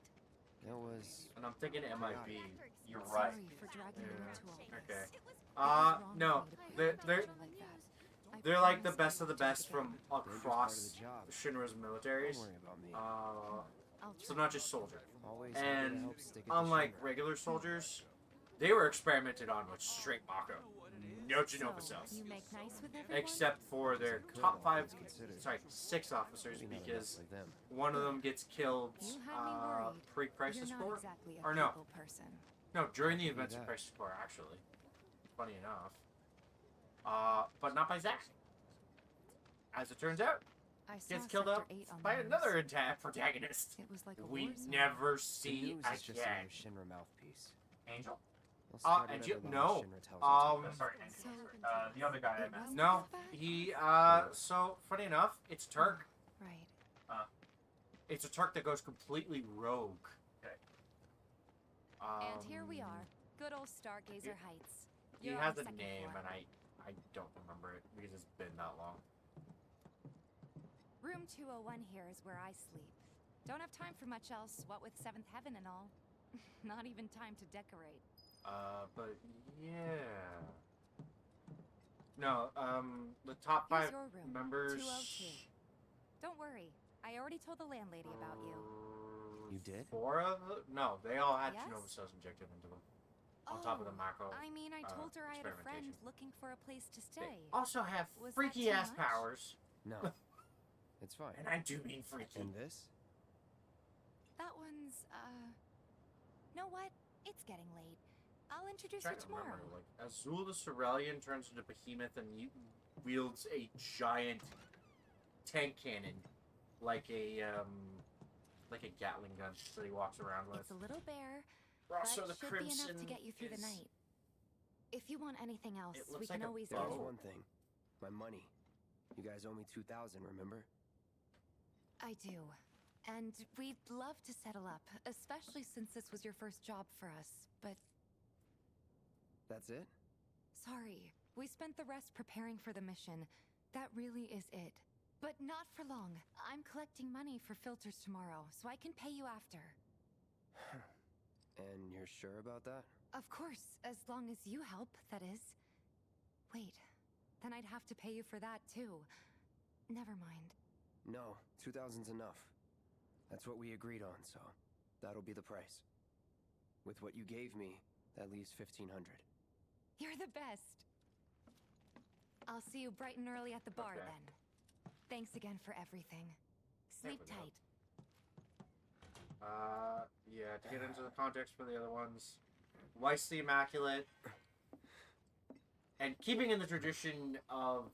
It was. and I'm thinking it might be. You're right. Sorry for dragging you into all this. Okay. It was wrong No, for me to they're put they're potential like that. I they're like the promise best I of the won't do it best from again. Dangerous part of across the job. Shinra's Don't militaries. worry about me. I'll So try. not just Soldier. Always happy to And help stick it to unlike Shinra. regular soldiers, they were experimented on with straight Mako. No Genova So, cells. you make nice with everyone? Except for their Could, top all five, things considered. sorry, 6 officers, Maybe not because enough like them. one of them gets killed You had me worried. pre-Crisis You're Core. not exactly a Or no. people person. No, during the Give me events of that. Crisis Core, actually. Funny enough. But not by Zack. As it turns out, I saw gets killed Sector up 8 on by the news. another protagonist. It was like a We war zone. never The see news is just again. another Shinra mouthpiece. Angel? They'll spread and whatever you- lies no, Shinra tells them to. Sorry, So, the other guy I it met. wasn't No, that bad? he, so, funny enough, it's Turk. Right. It's a Turk that goes completely rogue. Okay. And here we are. Good old Stargazer Heights. He You're has on a second name, floor. and I don't remember it because it's been that long. Room 201 here is where I sleep. Don't have time for much else, what with Seventh Heaven and all. Not even time to decorate. But yeah. No, the top Here's 5 your room, members. 202. Don't worry, I already told the landlady about you. You did? 4 of them? No, they all had Yes? Genova cells injected into them. On top of the macro. I mean, I told her I had a friend experimentation. looking for a place to They stay. also have Was that freaky too ass much? powers. No. It's fine. And I do mean freaky. And this? That one's, know what? It's getting late. I'll introduce Trying you to tomorrow. remember, like, Azul the Cerulean turns into Behemoth and wields a giant tank cannon, like a Gatling gun that he walks around with. It's a little bare, Also, but the should Crimson be enough to get you through the is- night. If you want anything else, It we looks can like a always There was bow. one thing. My money. You guys owe me 2,000, remember? I do. And we'd love to settle up, especially since this was your first job for us, but That's it? sorry. We spent the rest preparing for the mission. That really is it. But not Not for long. I'm collecting money for filters tomorrow, so I can pay you after. And you're sure about that? Of course, as long as you help, that is. Wait, then I'd have to pay you for that too. Never mind. No, 2,000's enough. That's what we agreed on, so that'll be the price. With what you gave me, that leaves 1,500. You're the best. I'll see you bright and early at the bar then. Thanks again for everything. Sleep tight. Yeah, to get into the context for the other ones. Weiss the Immaculate. And keeping in the tradition of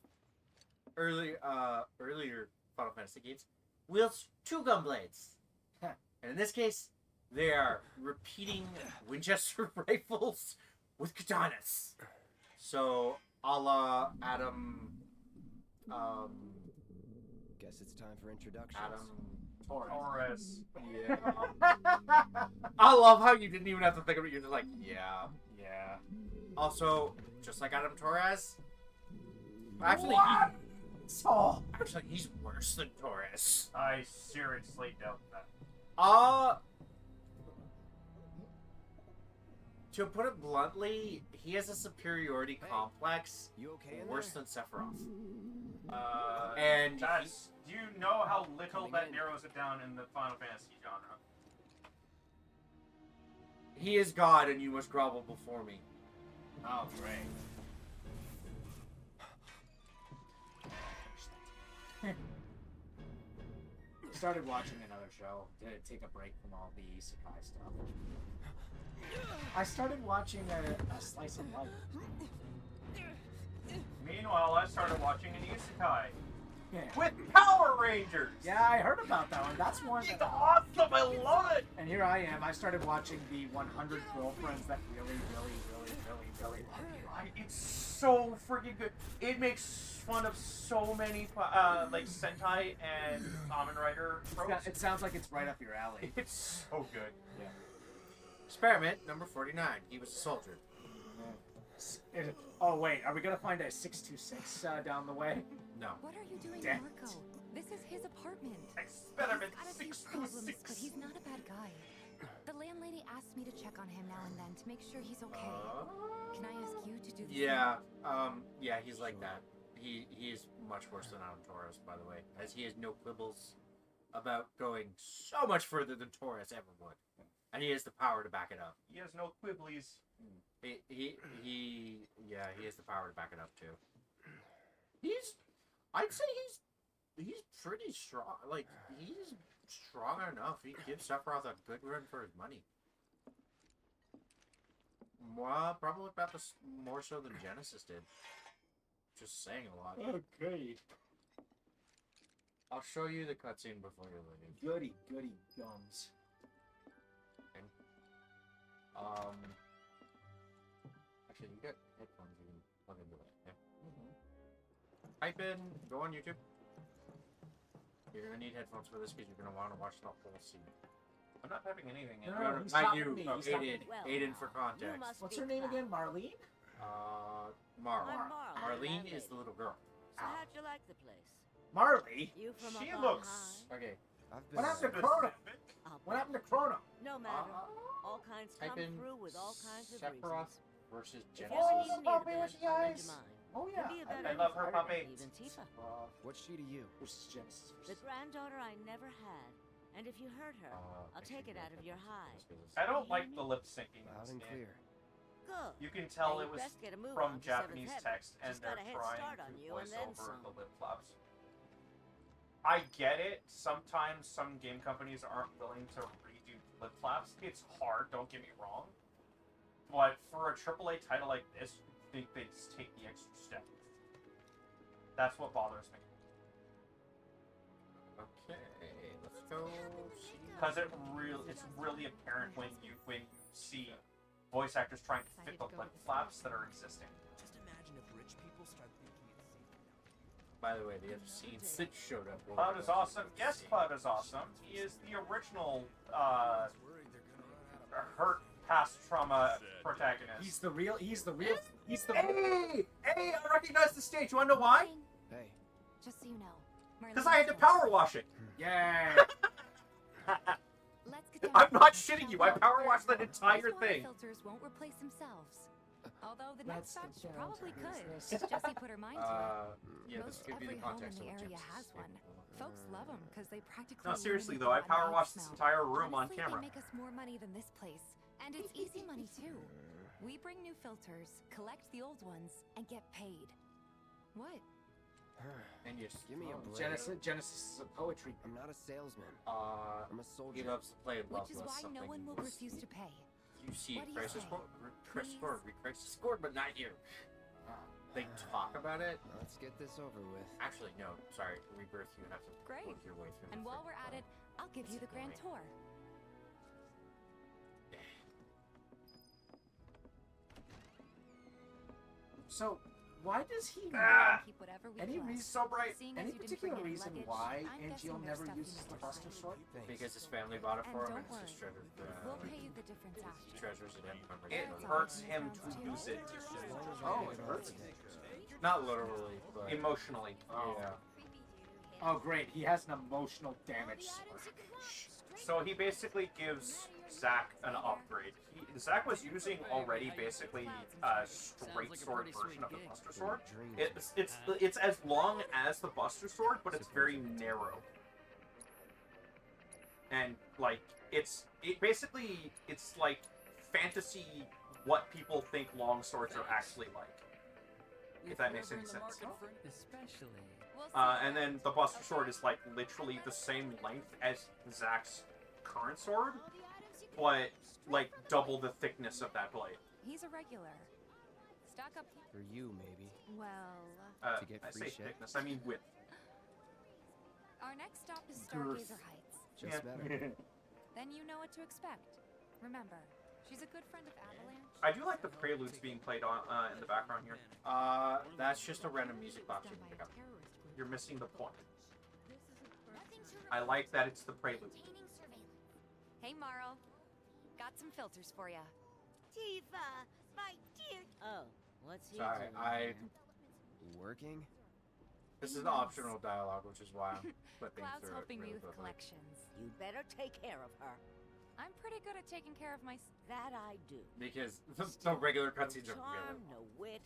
earlier Final Fantasy games, wields 2 gunblades. And in this case, they are repeating Winchester rifles with katanas. So, a la Adam... Guess it's time for introductions. Adam Torres. Yeah. I love how you didn't even have to think of it. You're just like, yeah. Also, just like Adam Torres, actually, he's worse than Torres. I seriously doubt that. To put it bluntly, he has a superiority complex worse than Sephiroth. And do you know how little that narrows it down in the Final Fantasy genre? He is God, and you must grovel before me. Oh, great. Started watching another show to take a break from all the isekai stuff. I started watching a slice of life. Meanwhile, I started watching an isekai. Yeah. With Power Rangers! Yeah, I heard about that one. That's one. It's awesome! I love it! And here I am. I started watching the 100 Girlfriends that really love you. It's so freaking good. It makes fun of so many like Sentai and Kamen Rider tropes. It sounds like it's right up your alley. It's so good. Yeah. Experiment number 49. He was a soldier. Oh wait, are we gonna find a 626 down the way? No. What are you doing, Damn Marco? This is his apartment. Experiment He's got a few problems, but he's not a bad guy. The landlady asked me to check on him now and then to make sure he's okay. Can I ask you to do the Yeah, yeah, he's like that. He is much worse than Adam Torres, by the way, as he has no quibbles about going so much further than Torres ever would, and he has the power to back it up. He has no quibblies. He has the power to back it up too. I'd say he's pretty strong. Like, he's strong enough. He gives Sephiroth a good run for his money. Well, probably about this more so than Genesis did. Just saying a lot. Okay. I'll show you the cutscene before you leave. Goody gums. Okay. Actually, you got headphones. You can plug into it. Yeah. Type in. Go on YouTube. You're gonna need headphones for this because you're gonna want to watch the whole scene. I'm not typing anything in. No, he's Not talking you. to me. He's talking to me. Aiden for context. What's her name again? Marlene? Marlene is the little girl. So how'd you like the place? Marley? You from She up on looks high? Okay. What happened to Chrono? What happened to Chrono? No matter. All kinds Type come in through with all kinds of Sephiroth reasons. versus If you Genesis. ever need me to vent, I'll lend you mine. Oh yeah. Be a I better love her friend, puppy. Even Tifa. What's she to you? Versus Genesis. The granddaughter I never had. And if you hurt her, I'll take it out of your hide. I don't like the lip syncing. Loud and clear. Good. You can tell Now it was you best get a move from on to Seventh Japanese Heaven. text, and She's they're got a head trying start on to you voice and then over some. the lip flaps. I get it. Sometimes some game companies aren't willing to redo lip flaps. It's hard, don't get me wrong. But for a AAA title like this, I think they just take the extra step. That's what bothers me. Okay, let's go see. Because it's really apparent when you see voice actors trying to fit the lip flaps that are existing. Just imagine if rich people start thinking it's safe. By the way, the other scenes that showed up. Cloud is awesome. Yes, Cloud is awesome. He is the original hurt past trauma protagonist. He's the real. Hey, I recognize the stage. You wanna know why? Hey. Just so you know, Because I had to power wash it. Yay! Let's get down I'm to not business, shitting you. shall I we? power washed that Those entire water thing. filters won't replace themselves. Although the Let's next batch get down to probably could. business. Jessie put her mind to it. Yeah, this Most could be the every home context in of the what area Genesis has is one. capable of. Folks love them because they practically. No, seriously eliminate though, I the power bad washed this smell. entire room on Honestly, camera. They make us more money than this place, and it's easy money too. We bring new filters, collect the old ones, and get paid. What? And you Give me a break. Genesis is a poetry. I'm not a salesman. I'm a soldier. He loves to play love Which is with why something. no one will refuse to pay. You see What do you Crisis say? Core, Please? Crisis Core, but not here. They talk about it. Let's get this over with. Actually, no. Sorry, Rebirth. You have to Great. work your way through. And the while thing. we're at it, I'll give you the grand tour. So, why does he? Keep whatever we Any collect. reason? So bright. Seeing as Any you didn't particular bring any reason luggage, why I'm guessing Angeal there's never stuff you uses missed the or Buster something. Sword? Because his family bought it And for him, don't and it's his worry, treasure. we'll pay you the difference after. Treasures it in memory. It That's hurts all. him to use it. Oh, it hurts. Not literally, but Emotionally. yeah. Oh, great. He has an emotional damage sword. So he basically gives Zach an upgrade. Zach was using already basically a straight sword version of the Buster Sword. It's as long as the Buster Sword, but it's very narrow. And like it's like fantasy what people think long swords are actually like. If that makes any sense. And then the Buster Sword is like literally the same length as Zach's current sword, but like double the thickness of that blade. He's a regular. Stock up. For you, maybe. Well, To get I free say shit? thickness, I mean width. our next stop is Stargazer Heights. Just better. Then you know what to expect. Remember, she's a good friend of Avalanche. I do like the preludes being played on in the background here. That's just a random music box you can pick up. You're missing the point. I like that it's the prelude. Hey, Marl. Got some filters for you. Tifa, my dear. Oh, what's he Sorry, doing? Working? This is the optional dialogue, which is why I'm flipping Cloud's through helping it me really with quickly. collections. You better take care of her. I'm pretty good at taking care of my. That I do. Because the regular cutscenes are Charm, really no wit,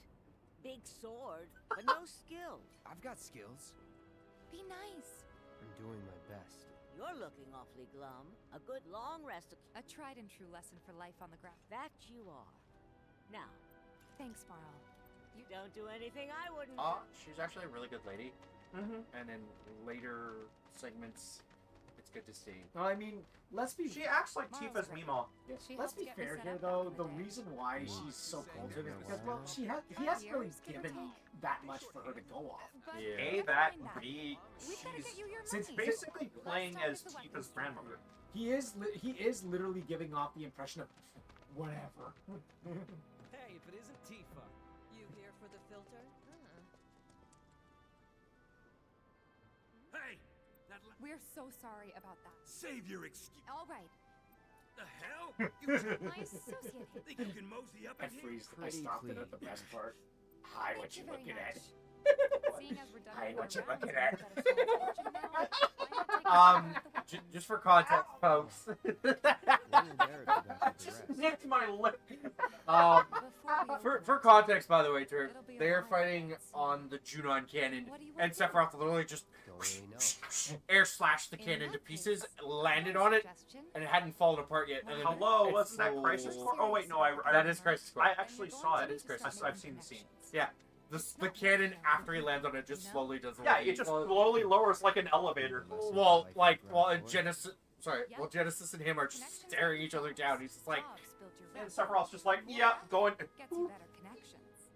big sword, but no skill. I've got skills. Be nice. I'm doing my best. You're looking awfully glum. A good long rest. A tried and true lesson for life on the ground. That you are. Now, Thanks, Marl. you don't do anything I wouldn't. she's actually a really good lady. Mm-hmm. And in later segments, it's good to see. No, I mean, let's be. She acts like Marl's Tifa's great. Mima. Yes, She let's helped be get me fair set here, up though. back in the The day. reason why she's so cold to him is because, well, he hasn't really Years, give or given take. that much for her to go off. But Yeah. A, never that, mind that. B, We've gotta she's get you your Since money. basically playing as Let's start with the Tifa's weapons grandmother. He is literally giving off the impression of whatever. Hey, if it isn't Tifa. You here for the filter? Hey! We're so sorry about that. Save your excuse. All right. The hell? You My associate. think you can mosey up I in here? freezed. I Pretty stopped it clean. at the best part. Hi, what you Thank you looking very at? much. Seeing as we're done Hi, with what our you rounds, looking we've at? got a small fortune now. Why not take care of the Just for context, folks. When and there to back up the rest. Nicked my lip. um, Before we for open, context, by the way, Tur, It'll be a they're while, fighting let's see. on the Junon cannon, What do you and want to do? Sephiroth literally just Don't really know. air slashed the In cannon to that pieces, case, landed my on it, suggestion- and it hadn't fallen apart yet. And then Hello, it wasn't that flew- Crisis Core? Oh wait, no, I That is Crisis Core. I actually And we're saw going it. to It's need to Crisis. start I've seen the scene. connections. Yeah. The cannon, after he lands on it, just slowly does the Yeah, landing. it just slowly lowers like an elevator. Well, Genesis... Sorry, Yep. well, Genesis and him are just Connections staring are each other good. down. He's just like... Jobs build your And record. Sephiroth's just like, yep, going. Gets you better connections.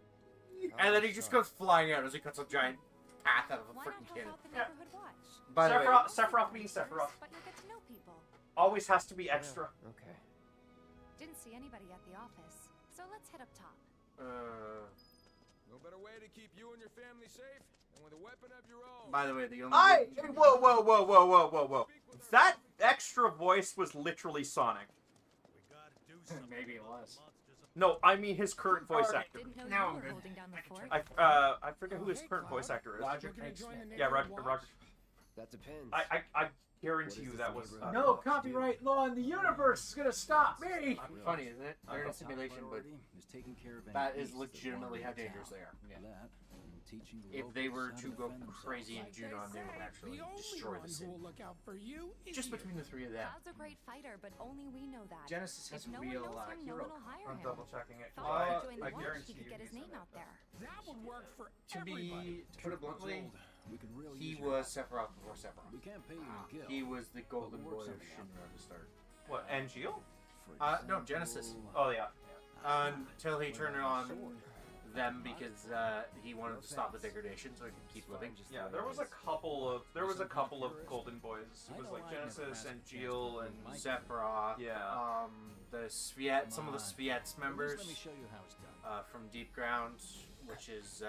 And then he just goes flying out as he cuts a giant path out of a Why not freaking help cannon. out the Yeah. neighborhood watch? By the way, Sephiroth being Sephiroth. But you'll get to know people. Always has to be extra. Okay. Didn't see anybody at the office, so let's head up top. No better way to keep you and your family safe than with a weapon of your own. by the way, the only... Whoa. That extra voice was literally Sonic. Maybe it was. No, I mean his current voice actor. Didn't know Now you I'm were good. holding down the fort. I forget who his current voice actor is. Roger Craig's Yeah, Roger. That depends. I guarantee you that was... No copyright law in the universe is gonna stop me! Funny, isn't it? They're in a simulation, but that is legitimately how dangerous they are. Yeah. If they were to go crazy in Junon, they would actually destroy the city. Who will look out for you is Just between the three of them. Cloud's a great fighter, but only we know that. Genesis has if no real one knows him, no hero. one will hire I'm him. double checking it. Thought if he joined I the Watch, guarantee he could you get his he's name in out there. That would work for To everybody. put it bluntly, We could really he use your was help. Sephiroth before Sephiroth. We can't pay you in gil. He was the golden But we'll boy work of something out. Shinra to start. What, Angeal? No, Genesis. Oh, yeah. Until he turned on them because he wanted to stop the degradation so he could keep living. Yeah, there was a couple of golden boys. It was like Genesis and Jill and Sephiroth. Yeah. The Sviet, some of the Sviet's members. Let me show you how it's done. From Deep Ground, which is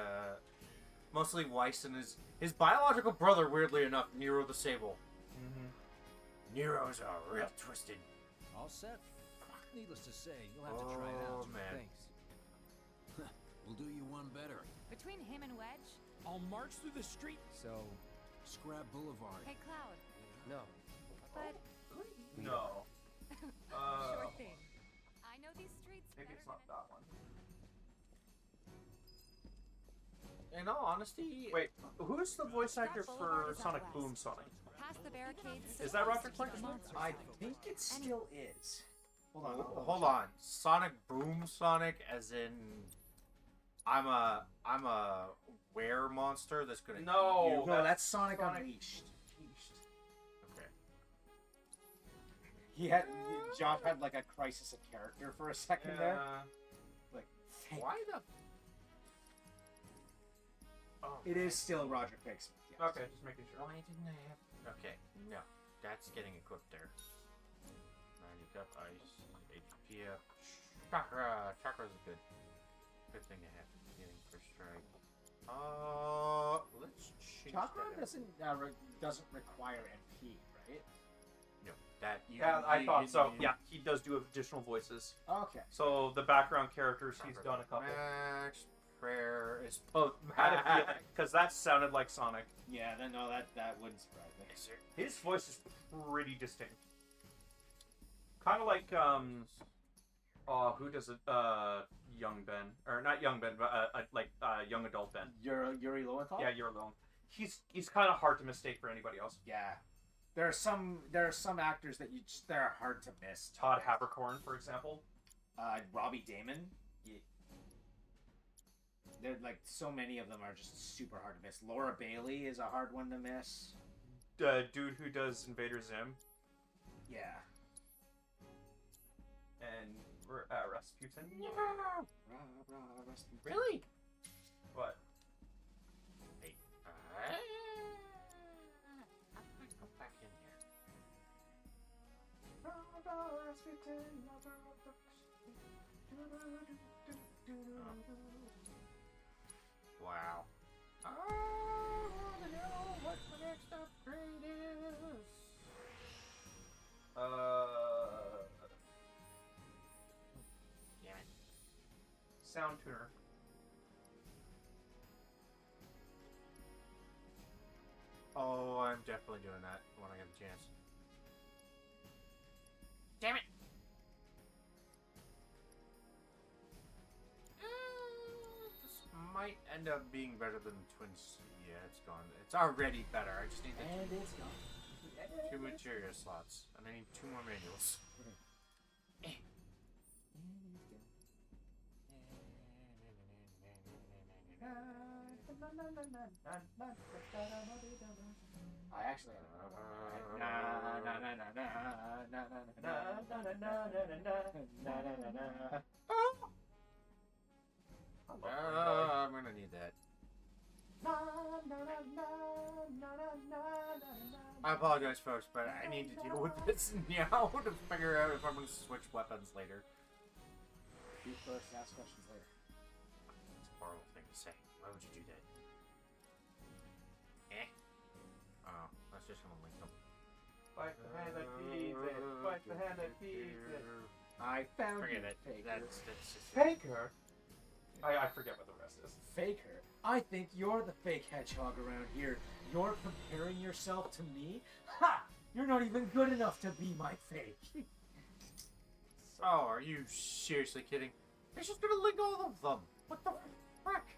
mostly Weiss and his biological brother. Weirdly enough, Nero the Sable. Nero's a real twisted. All set? Needless to say, you'll have to try it out. Oh man. Thanks. We'll do you one better. Between him and Wedge? I'll march through the street. So, Scrap Boulevard. Hey, Cloud. No. But... No. Sure thing. I know these streets Maybe better it's not than that one. In all honesty, Wait, who's the voice actor Scrap for Boulevard is out Sonic west. Boom Sonic? Past the barricades. Is that Roger to keep Clark? the monsters I out. think it still is. Hold on. hold on. Sonic Boom Sonic, as in, I'm a were monster that's gonna No. eat you. No, that's Sonic Unleashed. Okay. He had Josh had like a crisis of character for a second there. Like, Why the? Oh, it is still Roger Pigsmith. Yes. Okay, just making sure. Why didn't I have? Okay, no, that's getting equipped there. Magic up, ice, HP up, chakra. Chakra's a good thing to have. Getting first strike. Let's change Chakra that up. doesn't require MP, right? No, that you. Yeah, I thought so. Yeah, he does do additional voices. Okay. So the background characters, he's done a couple. Max prayer is both. Because that sounded like Sonic. Yeah, then no, that wouldn't surprise me. His voice is pretty distinct. Kind of like who does it? Young Ben, or not Young Ben, but like young adult Ben. Yuri Lowenthal. Yeah, Yuri Lowenthal. He's kind of hard to mistake for anybody else. Yeah. There are some actors that they're hard to miss. Todd Haberkorn, for example. Robbie Damon. Yeah. They're like so many of them are just super hard to miss. Laura Bailey is a hard one to miss. Dude who does Invader Zim. Yeah. And Rasputin. Rasputin. Really? What? Hey. Go back in here. Wow. I wanna know what the next upgrade is. Damn it. Sound tuner. Oh, I'm definitely doing that when I get a chance. Damn it! This might end up being better than Twins. Yeah, it's gone. It's already better. I just need And it's gone. 2 materia slots, and I need 2 more manuals. I actually I'm gonna need that. I apologize, folks, but I need to deal with this now to figure out if I'm going to switch weapons later. Be first, ask questions later. It's a horrible thing to say. Why would you do that? Oh, that's just going to link them. Fight the hand that feeds it. Fight the hand that feeds it. I found Forget you, it. Faker. That's just Faker? I forget what the rest is. Faker. I think you're the fake hedgehog around here. You're comparing yourself to me? Ha! You're not even good enough to be my fake. Oh, are you seriously kidding? He's just gonna link all of them. What the frick?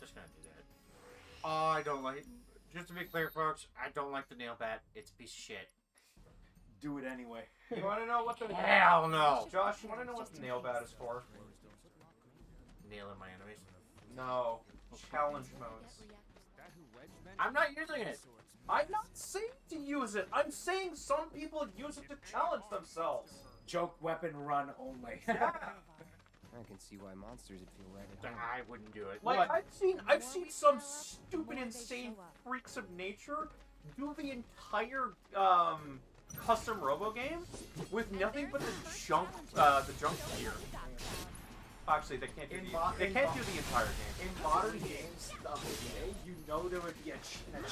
Just gonna do that. Oh, I don't like. Just to be clear, folks, I don't like the nail bat. It's a piece of shit. Do it anyway. You want to know what the hell no? Josh, you want to know what the nail bat is for? Nailing my enemies. No, challenge modes. I'm not using it. I'm not saying to use it. I'm saying some people use it to challenge themselves. Joke weapon run only. Yeah. I can see why monsters would feel right at home. I wouldn't do it. Like I've seen some stupid, insane freaks of nature do the entire custom robo game with nothing but the junk gear. Actually, they can't do the entire game. In modern games of the day, you know there would be an achievement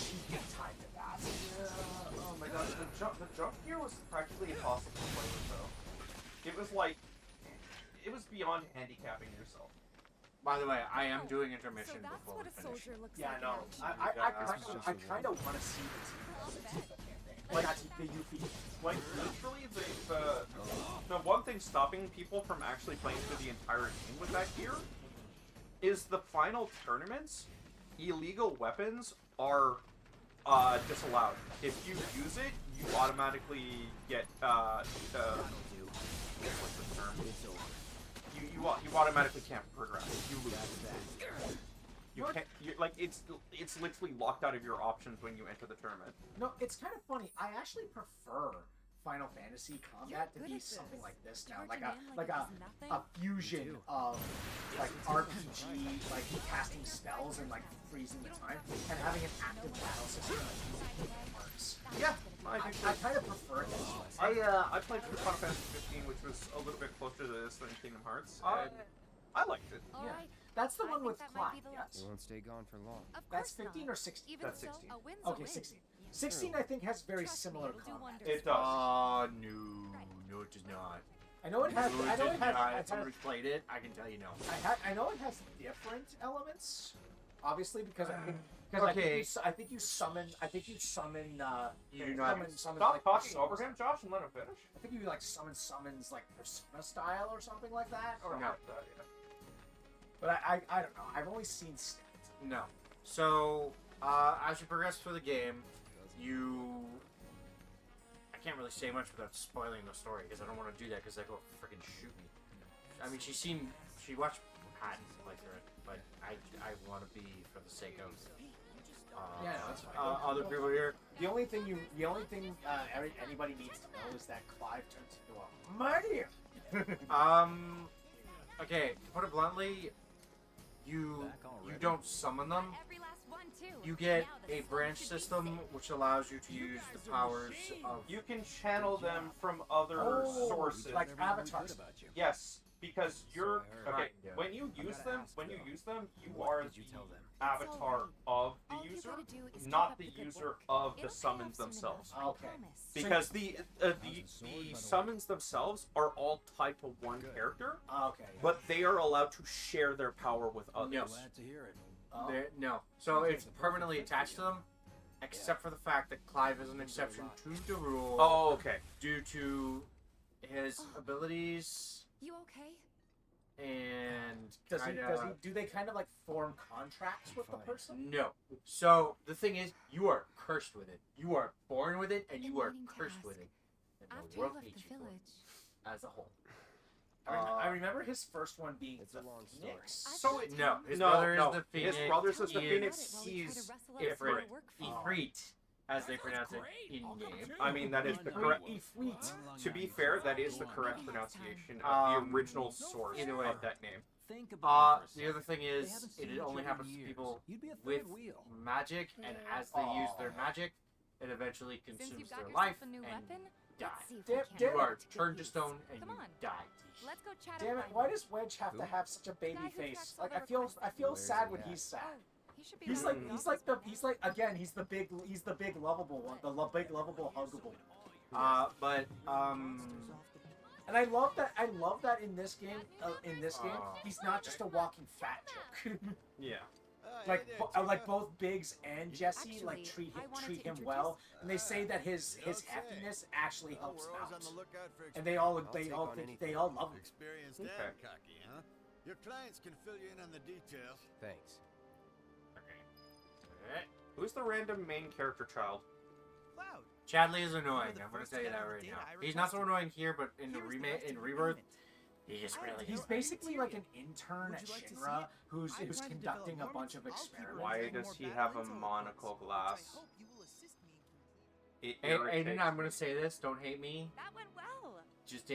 tied to that. Yeah. Oh my gosh, the junk gear was practically impossible to play with though. It was like, it was beyond handicapping yourself. By the way, I am doing intermission So that's before what we a finish. soldier looks Yeah, I like. know. I kind of want to see the campaign. Like the UP. Like literally, the one thing stopping people from actually playing through the entire game with that gear is the final tournaments. Illegal weapons are disallowed. If you use it, you automatically get what's the term? You automatically can't progress. You lose. You can't. Like it's literally locked out of your options when you enter the tournament. No, it's kind of funny. I actually prefer Final Fantasy combat to be something like this now, like a fusion of like RPG, like casting spells and like freezing the time, and having an active battle system like Kingdom Hearts. Yeah, I kind of prefer this one. I played through Final Fantasy 15, which was a little bit closer to this than Kingdom Hearts. And I liked it. Yeah. That's the one with Clyde, yes? It won't stay gone for long. That's 15 or 16? That's 16. Okay, 16. 16, I think, has very similar combat. It does. No, it does not. I know it has. I know it has. If somebody's played it, I can tell you no. I know it has different elements, obviously, because I think you summon. You do not. Summon, Stop like, talking over him, Josh, and let him finish. I think you like summons like Persona style or something like that. Or No. But I don't know. I've only seen stats. No. So, as you progress through the game, I can't really say much without spoiling the story, because I don't want to do that, because they'll go freaking shoot me. I mean, she watched Patton play through it, but I want to be for the sake of Yeah, no, that's fine. other people here. The only thing anybody needs to know is that Clive turns into a mighty. Okay, to put it bluntly, you don't summon them. You get a branch system which allows you to use the powers of. You can channel them from other sources, like avatars. Yes, because you're okay. When you use them, you are the avatar of the user, not the user of the summons themselves. Okay. Because the summons themselves are all tied to one character. Okay. But they are allowed to share their power with others. No. Glad to hear it. No. So it's permanently attached to them, except for the fact that Clive is an exception to the rule. Oh, okay. Due to his abilities. You okay? And do they kind of like form contracts with the person? No. So the thing is, you are cursed with it. You are born with it, and you are cursed with it. And the world hates you for it as a whole. I remember his first one being the Phoenix. So his brother is the Phoenix. His brother's the Phoenix. He's different. Ifrit, as they pronounce it in game. I mean, that is the correct. To be fair, that is the correct pronunciation of the original source either way. of that name. The other thing is, it only happens to people with magic, and as they use their magic, it eventually consumes their life and die. You are turned to stone and you die. Let's go chat. Damn it! Why does Wedge have to have such a baby face? Like I feel sad when he's sad. He's the big lovable one, the big lovable huggable. And I love that. I love that in this game. He's not just a walking fat joke. Yeah. like both Biggs and Jesse like treat him well, and they say that his heftiness actually helps him out, and they all love him. Experienced and cocky, huh? Your clients can fill you in on the details. Thanks. Okay. Who's the random main character child? Cloud. Chadley is annoying. I'm gonna tell you that right now. He's not so annoying here, but in the remake, in Rebirth, he's basically like an intern at Shinra who's conducting a bunch of experiments. Why does he have a monocle glass? Aiden, I'm gonna say this. Don't hate me. That went well. Just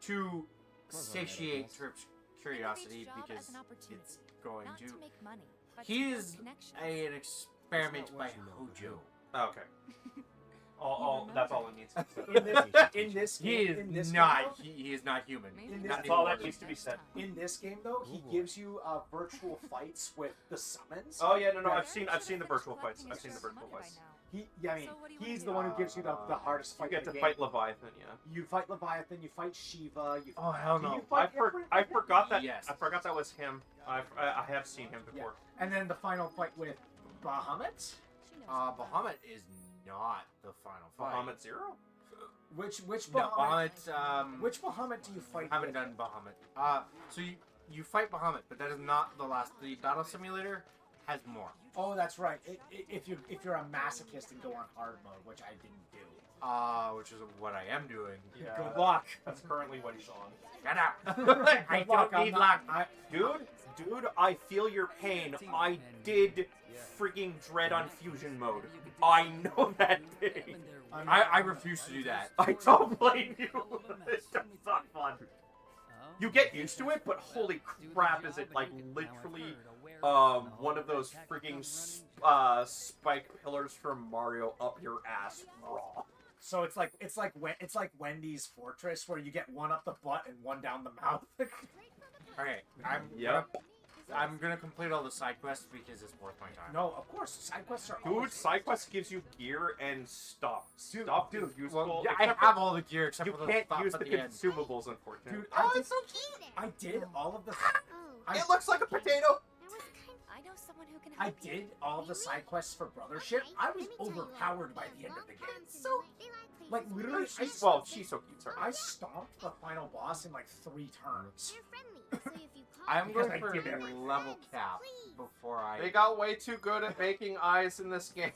to satiate Trip's curiosity because it's going to. He is an experiment by Hojo. Oh, okay. That's all it needs. In this he game, is not. He is not human. That's all that needs to be said. In this game, though, he gives you virtual fights with the summons. Oh yeah, no, I've seen the virtual fights. He's the one who gives you the hardest fight. You get to fight Leviathan, yeah. You fight Leviathan. You fight Shiva. Oh hell no! I forgot that. Yes. I forgot that was him. I have seen him before. Yeah. And then the final fight with Bahamut. Bahamut is not the final fight. Bahamut Zero? Which no, Bahamut? Bahamut. Which Bahamut do you fight? I haven't done Bahamut. So you fight Bahamut, but that is not the last. The battle simulator has more. Oh, that's right. If you're a masochist and go on hard mode, which I didn't do. Which is what I am doing. Yeah, good luck. That's currently what he's on. Shut up. I don't need luck. Dude, I feel your pain. I did freaking dread on fusion mode. I know that thing. I refuse to do that. I don't blame you. It's just not fun. You get used to it, but holy crap, is it like literally one of those freaking spike pillars from Mario up your ass raw. So it's like Wendy's Fortress where you get one up the butt and one down the mouth. Okay, I'm gonna complete all the side quests because it's worth my time. No, of course, side quests are. Dude, side quests gives you gear and stuff. Stuff is useful. Well, yeah, I have all the gear except for the You stuff can't use at the the end. consumables, unfortunately. Dude, it's so cute. I did all of the. It looks like a potato. I know someone who can I help did all of the side quests for Brothership. I was overpowered by the end of the game. So, like literally, she's so cute. Sorry. I stomped the final boss in like 3 turns. I'm Because going I for did everything. level cap before I. They got way too good at making eyes in this game.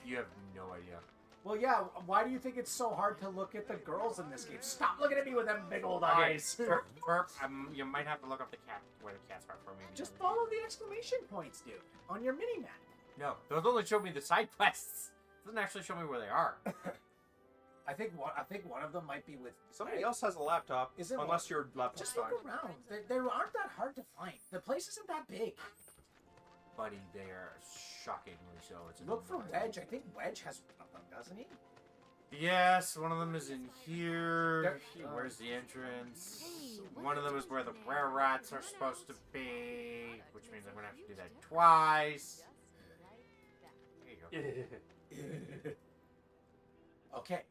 You have no idea. Well, yeah. Why do you think it's so hard to look at the girls in this game? Stop looking at me with them big old eyes. Burp, you might have to look up the cat where the cats are for me. Just follow the exclamation points, dude, on your mini map. No, those only show me the side quests. It doesn't actually show me where they are. I think one of them might be with Somebody else has a laptop, unless your laptop's Just look around. They aren't that hard to find. The place isn't that big. Buddy, they are shockingly so. It's Look for Wedge. I think Wedge has one of them, doesn't he? Yes, one of them is in here. Where's the entrance? One of them is where the rare rats are supposed to be, which means I'm gonna have to do that twice. There you go. Okay.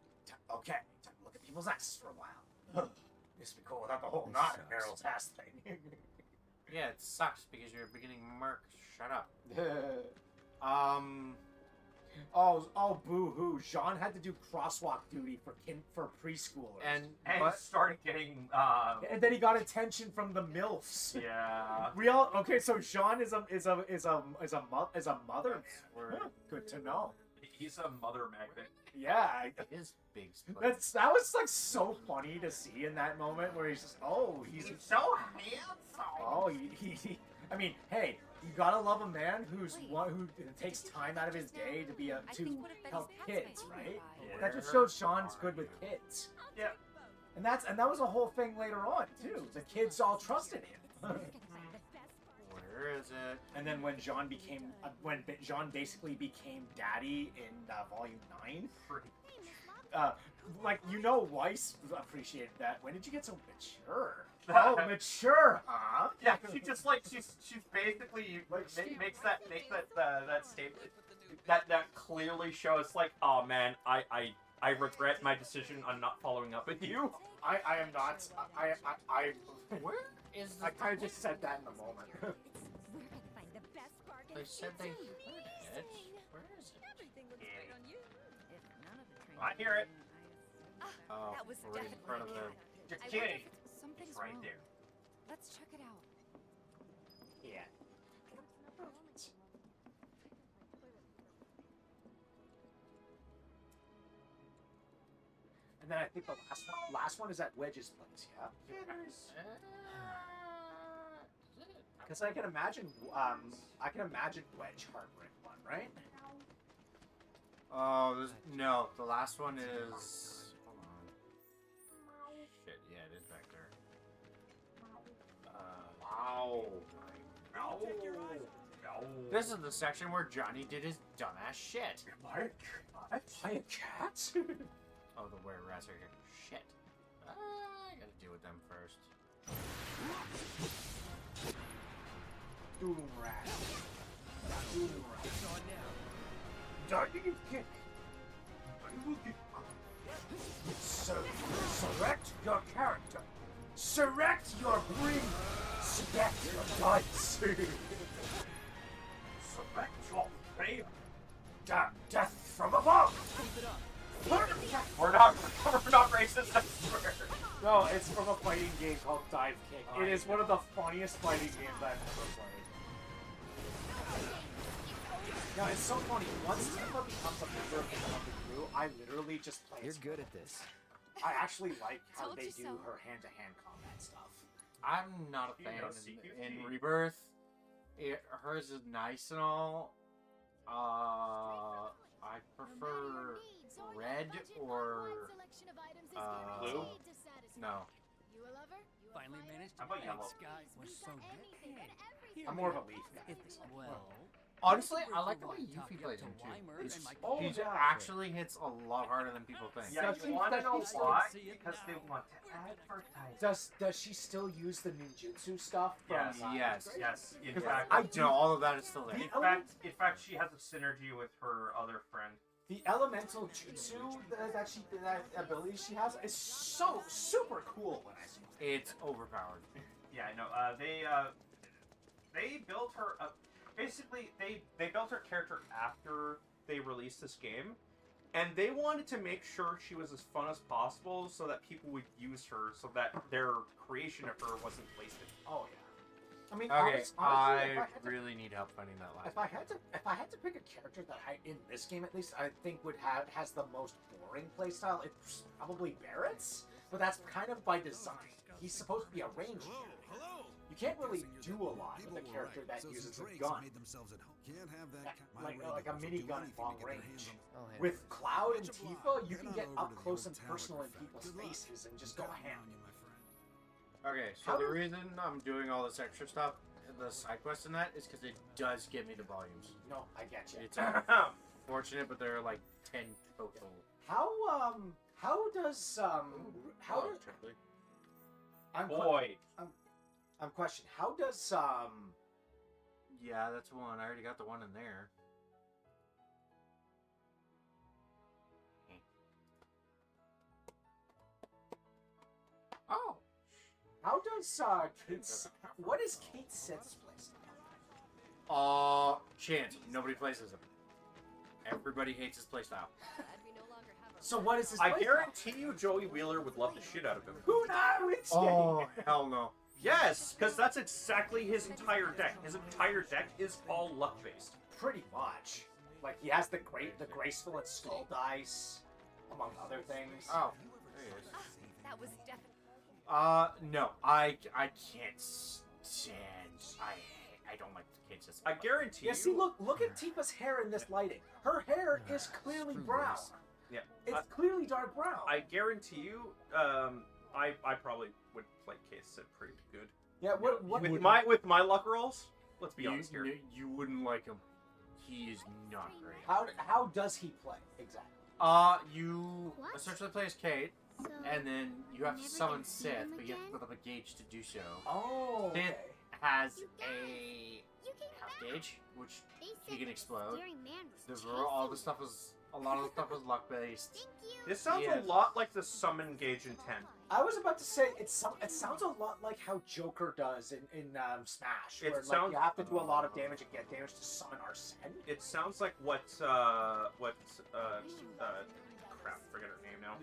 Okay. Time to look at people's asses for a while. Used to be cool without the whole knot in Meryl's ass thing. Yeah, it sucks because you're a beginning merc. Shut up. Oh, boo-hoo. Jean had to do crosswalk duty for preschoolers. And started getting and then he got attention from the MILFs. Yeah. Okay, so Jean is a mother. Good to know. He's a mother magnet. Yeah, his big. That was like so funny to see in that moment where he's just he's so handsome. Oh, he I mean, hey, you gotta love a man who takes time out of his day to help kids, right? Yeah. That just shows Sean's good with kids. Yeah. And that was a whole thing later on too. The kids all trusted him. Where is it? And then when Jean basically became daddy in Volume 9, Weiss appreciated that. When did you get so mature? Oh, mature, huh? Yeah, she's basically makes that statement that clearly shows like, oh man, I I regret my decision on not following up with you. I am not. I Where is the... I kind of just said that in the moment. We're gonna find the best bargain. They said they heard it. Where is it? Everything looks great on you. If none of the trains I hear it. Oh, that was right in definitely front of a the... cat. Just I wonder kidding. if something's It's right wrong. there. Let's check it out. Yeah. And then I think the last one is at Wedge's place. Yeah. Because I can imagine Wedge heartbreak one, right? Oh, no. The last one is... Hold on. Shit, yeah, it is back there. Wow. No. This is the section where Johnny did his dumbass shit. I play a cat? Oh, the were-rats are here. Shit. I gotta deal with them first. Doom rat. Doom rat. It's on now. Diving kick. I will get... Select your character. Select your breed. Select your dice. Select your fate. Death from above. Keep it up. We're not racist, I swear. No, it's from a fighting game called Dive Kick. It is one of the funniest fighting games I've ever played. No, it's so funny. Once Tifa becomes a member of the crew, I literally just play. You're good at this. I actually like how Told they you do so. her hand-to-hand combat stuff. I'm not a You fan know, in CQC. Rebirth. Hers is nice and all. I prefer red or Blue? no. Finally managed to How about find yellow? Sky was so good. I'm more of a Leaf guy. Well, Honestly, I like the way Yuffie plays him too. She actually hits a lot harder than people think. Yeah, you want to know why? Because they want to advertise. Does she still use the ninjutsu stuff? Yes, From, yes. In 'Cause fact, I know all of that is still there. in fact, she has a synergy with her other friend. The elemental jutsu that ability she has is so super cool when I see it. It's overpowered. Yeah, I know. They built her up. Basically, they built her character after they released this game, and they wanted to make sure she was as fun as possible, so that people would use her, so that their creation of her wasn't wasted. Oh yeah. I mean, Okay, honestly, I really need help finding that last. If I had to pick a character that in this game at least I think has the most boring playstyle, it's probably Barrett's, but that's kind of by design. He's supposed to be a ranged character. You can't really do a lot with a character that uses a gun. Like a minigun at long range. With Cloud and Tifa, you can get up close and personal in people's faces and just go ham. Okay, so the reason I'm doing all this extra stuff, the side quest and that, is because it does give me the volumes. No, I get you. It's fortunate, but there are like 10 total. How does I'm questioning. How does Yeah, that's one. I already got the one in there. Oh. How does what is Kate Sith's place? Chance. Nobody plays as him. Everybody hates his playstyle. So what is his I playstyle? guarantee you Joey Wheeler would love the shit out of him. Who knows? Oh, hell no. Yes, because that's exactly his entire deck. His entire deck is all luck-based. Pretty much. Like, he has the graceful and skull dice, among other things. Oh, there he is. That was definitely. No. I can't stand... I don't like the kids. I guarantee Yeah, you... see, look at Tifa's hair in this lighting. Her hair is clearly brown. Yeah. It's clearly dark brown. I guarantee you, I probably would play Case Sid pretty good. Yeah, with my luck rolls, let's be honest here. You wouldn't like him. He is not great. How does he play exactly? You essentially play as Kate, and then you have to summon Sith, but you have to put up a gauge to do so. Oh, okay. Sith has a half gauge, which he can explode. Scary man was All the stuff was a lot of the stuff was luck based. This sounds Yeah. a lot like the summon gauge in 10. I was about to say it sounds a lot like how Joker does in Smash, It where sounds- you have to do a lot of damage and get damage to summon Arsene. It sounds like crap, forget her name now.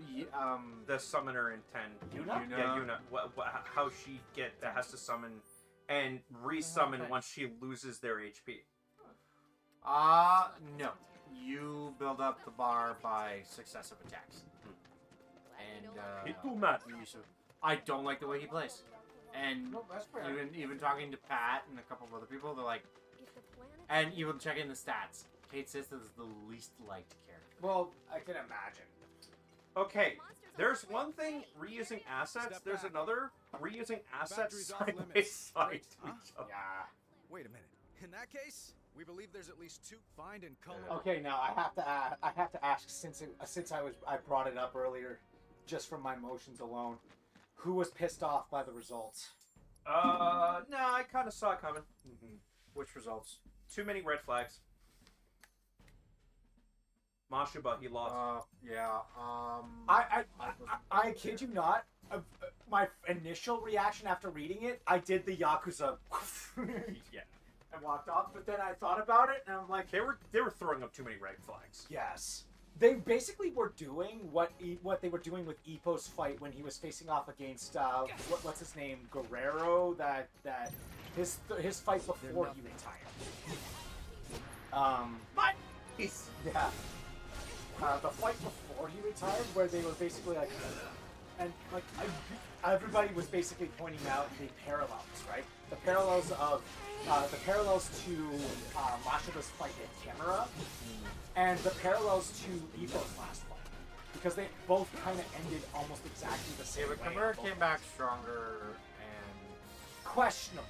The summoner in 10. Yuna? Yeah, Yuna. How she has to summon and resummon Okay. once she loses their HP. No. You build up the bar by successive attacks. And I don't like the way he plays. And No, that's fair. even talking to Pat and a couple of other people, they're like, and even checking the stats. Kate Sista is the least liked character. Well, I can imagine. Okay, there's one thing reusing assets. There's another reusing assets Batteries off side by limits. side. Great, to each other. Yeah. Wait a minute. In that case, we believe there's at least 2 find and color. Okay, now I have to ask since I brought it up earlier, just from my emotions alone, who was pissed off by the results? No, I kind of saw it coming. Which results? Too many red flags. Mashuba, he lost. Yeah. I kid you not. My initial reaction after reading it, I did the Yakuza. Yeah. And walked off, but then I thought about it, and I'm like, They were throwing up too many red flags. yes. They basically were doing what they were doing with Ippo's fight when he was facing off against what's his name, Guerrero. That his fight before he retired. What? Yeah. The fight before he retired, where they were basically like, and like everybody was basically pointing out the parallels, right? The parallels to Mashiba's fight at Kimura, and the parallels to Ippo's last fight, because they both kind of ended almost exactly the same Yeah, but way. Kimura came back stronger and Questionable.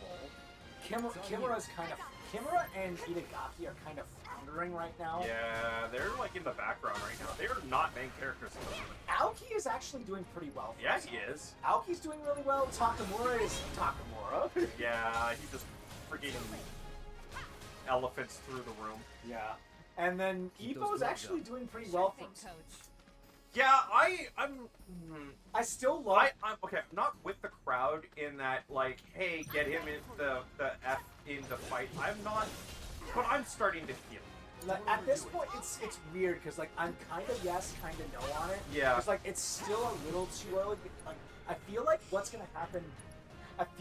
Kimura and Itagaki are kind of floundering right now. Yeah, they're like in the background right now. They are not main characters. Aoki is actually doing pretty well. For Yes, us. he is. Aoki's doing really well. Takamura is Takamura. Yeah, he just freaking elephants through the room. Yeah. And then Ippo's actually doing pretty well for himself. Yeah, I still love. I'm okay. I'm not with the crowd in that, like, hey, get him in the F in the fight. I'm not, but I'm starting to feel it. Like, at this point, it's weird because like I'm kind of yes, kind of no on it. Yeah. Because like it's still a little too early. Like I feel like what's gonna happen.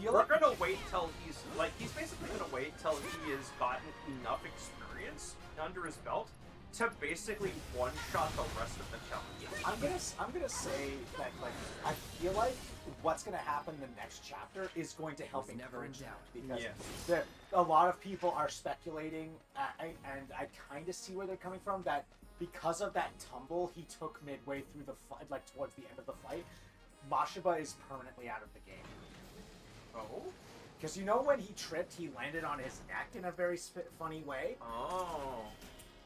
We're gonna wait till he's basically gonna wait till he has gotten enough experience under his belt to basically one-shot the rest of the challenge. I'm gonna say that like I feel like what's gonna happen in the next chapter is going to help encourage that because a lot of people are speculating, and I kind of see where they're coming from. That because of that tumble he took midway through the fight, like towards the end of the fight, Mashiba is permanently out of the game. Oh. Because you know when he tripped, he landed on his neck in a very funny way. Oh.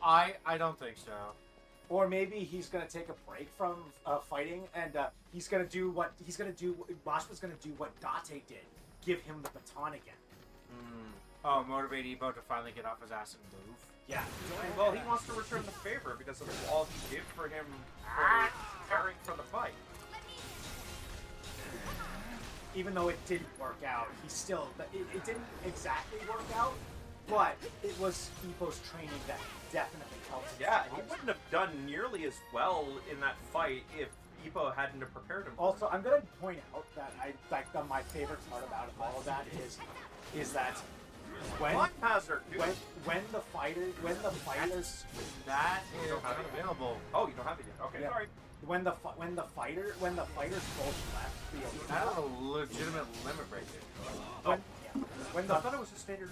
I don't think so. Or maybe he's gonna take a break from fighting, and Mashiba's gonna do what Date did, give him the baton again. Oh, motivate Ippo to finally get off his ass and move. Yeah. Well, he wants to return the favor because of all he did for him preparing for the fight. Even though it didn't work out, it didn't exactly work out, but it was Ippo's training that definitely helped him. Yeah, he wouldn't have done nearly as well in that fight if Ippo hadn't have prepared him. Also, I'm gonna point out that my favorite part about all of that is that when the fighters that is unavailable. Oh, you don't have it yet. Okay, sorry. When the fighters both left the arena, That is a legitimate limit break. I thought it was a standard.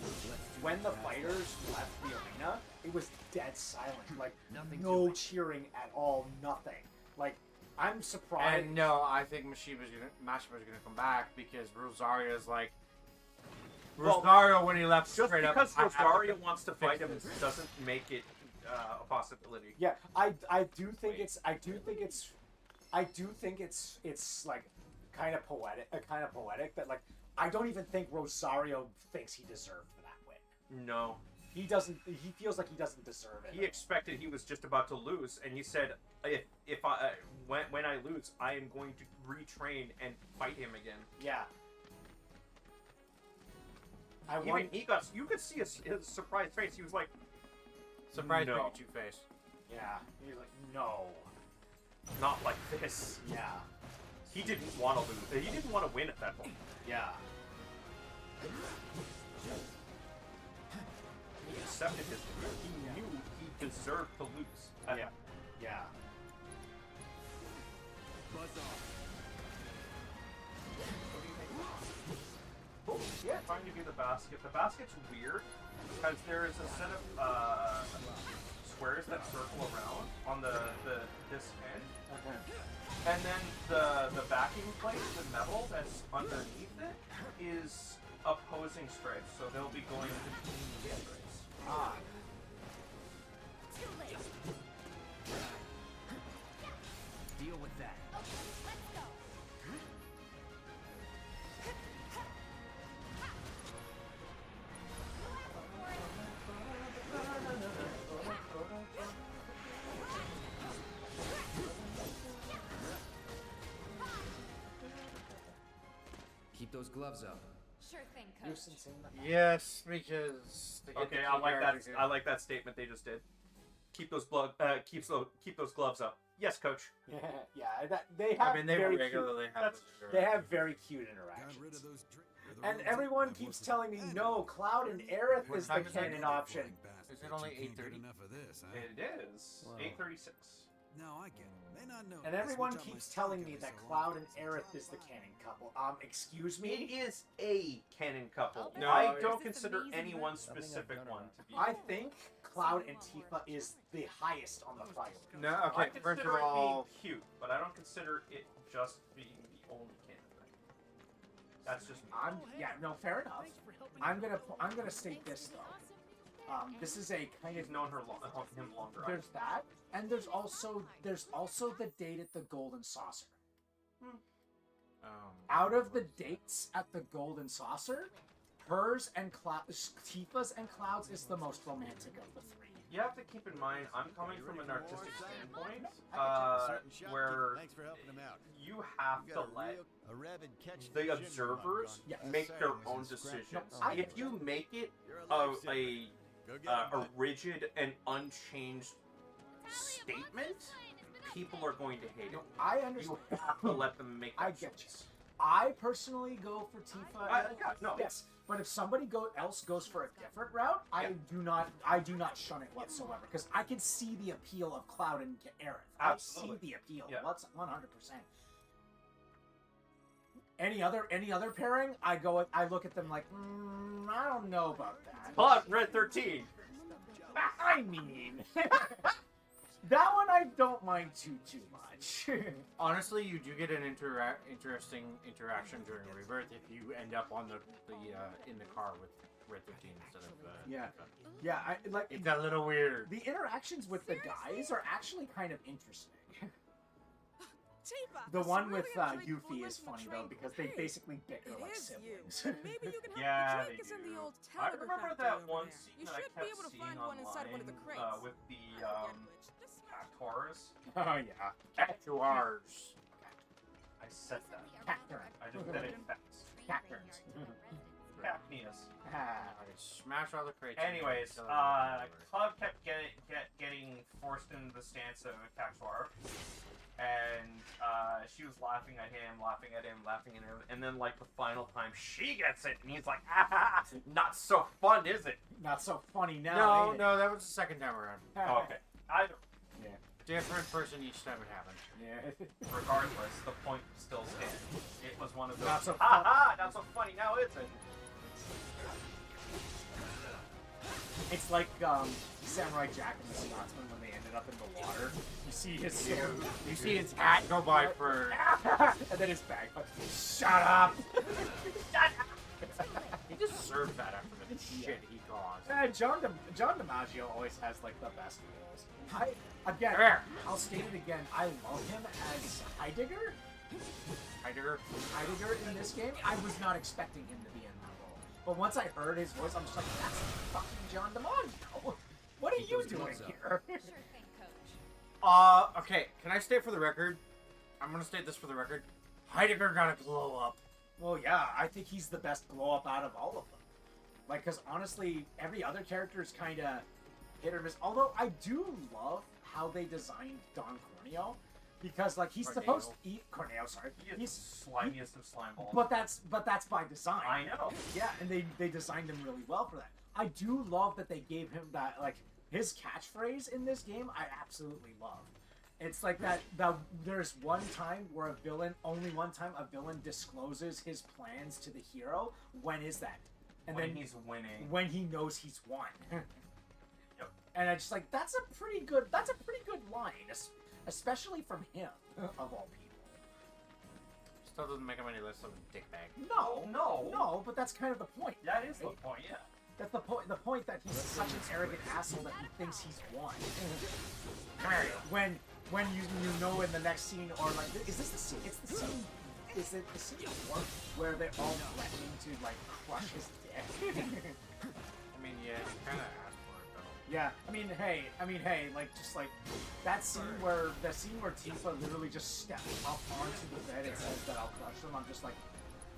When the fighters left the arena, it was dead silent. Like no cheering at all, nothing. Like I'm surprised. And no, I think Mashiba's gonna come back because Rosario's like Rosario when he left Just straight up. because Rosario wants to fight him doesn't make it a possibility. Yeah, I do think it's like kind of poetic that like I don't even think Rosario thinks he deserved for that win. No. He doesn't. He feels like he doesn't deserve it. He expected he was just about to lose, and he said, "If when I lose, I am going to retrain and fight him again." Yeah. You could see his surprised face. He was like, surprised no. Pikachu face. Yeah. He was like, no. Not like this. Yeah. He didn't want to lose. He didn't want to win at that point. Yeah. He accepted his defeat. He knew he deserved to lose. Yeah. Yeah. Buzz off. Oh, yeah, trying to do the basket. The basket's weird because there is a set of squares that circle around on this end, and then the backing plate, the metal that's underneath it, is opposing stripes, so they'll be going between the stripes. Ah. Too late. Deal with that. Okay, let's go. Keep those gloves up. Sure thing, Coach. Yes, because Okay, I like that. I like that statement they just did. Keep those keep those gloves up. Yes, coach. Yeah. They have. I mean, they very regularly cute, have. They have very cute interactions. And everyone keeps telling me, no, Cloud and Aerith is the canon option. Is it only 8:30? It is 8:36. No, I get it. May not know. And everyone keeps telling me that Cloud and Aerith is the canon couple. Excuse me? It is a canon couple. No, I don't consider any one specific one to be. I think Cloud and Tifa is the highest on the priority. No, I okay. First consider of all, it being cute, but I don't consider it just being the only canon thing. That's just me. No, fair enough. I'm gonna state this though. This is a kind He's of known him longer. There's that, and there's also the date at the Golden Saucer. Out of the dates at the Golden Saucer, hers and Tifa's and Cloud's is the most romantic of the three. You have to keep in mind, I'm coming from an artistic standpoint, where you have to let the observers make their own decisions. If you make it a rigid and unchanged statement, people are going to hate it. I understand. You have to let them make that I get you. I personally go for Tifa. Yes, but if somebody else goes for a different route, I do not shun it whatsoever because I can see the appeal of Cloud and Aerith. Absolutely. I see the appeal. Yeah. 100%. Any other pairing, I look at them like, I don't know about that. But Red 13. I mean, that one I don't mind too much. honestly, you do get an interesting interaction during Rebirth if you end up on the in the car with Red 13 instead of yeah. It's a little weird. The interactions with the guys are actually kind of interesting. The one with Yuffie is funny though because they basically bicker like siblings. Maybe you can Yeah, drink us in the old I Telegraph remember factory that over one there. scene You that I should kept be able to seeing find one inside one of the online, crates. with the cactuars. Oh yeah, Cactuars. I said that. Cacturn. I just said it fast. Cacturns. Cacneus. Smash all the crates. Anyways, Cloud kept getting forced into the stance of a cactuar. And she was laughing at him, and then like the final time she gets it, and he's like, ah, not so fun, is it? Not so funny now. No, that was the second time around. Oh, okay. Either. Yeah. Different person each time it happened. Yeah. Regardless, the point still stands. It was one of those. Not so not so funny now, is it? It's like Samurai Jack and the Scotsman when they ended up in the water. You see his sword. You see his hat go by first. And then his bag. Shut up! He deserved that after the shit he caused. John DiMaggio always has like the best roles. I'll state it again. I love him as Heidegger Heidegger in this game. I was not expecting him to be in that role. But once I heard his voice, I'm just like, that's fucking John DiMaggio. What are you doing here? Sure thing, Coach. Okay, can I state for the record? I'm gonna state this for the record. Heidegger gotta glow up. Well, yeah, I think he's the best glow up out of all of them. Like, because honestly, every other character is kind of hit or miss. Although I do love how they designed Don Corneo, because like he's supposed to eat Corneo. Sorry, he's slimiest of slime balls. But that's by design. I know. Yeah, and they designed him really well for that. I do love that they gave him that, like, his catchphrase in this game. I absolutely love. It's like that there's one time where only one time a villain discloses his plans to the hero. When is that? And when then he's winning. When he knows he's won. Yep. And I just like, that's a pretty good line, especially from him, of all people. Still doesn't make him any less of a dickbag. No, but that's kind of the point. That is the point, yeah. That's the point. The point that he's such an arrogant asshole that he thinks he's won. Come here, when you know in the next scene, or like, is this the scene? It's the scene. Is it the scene where they're all threatening to like crush his dick? I mean, yeah, you kind of asked for it though. Yeah, I mean, hey, like just like that scene where Tifa literally just steps up onto the bed and says that I'll crush them. I'm just like,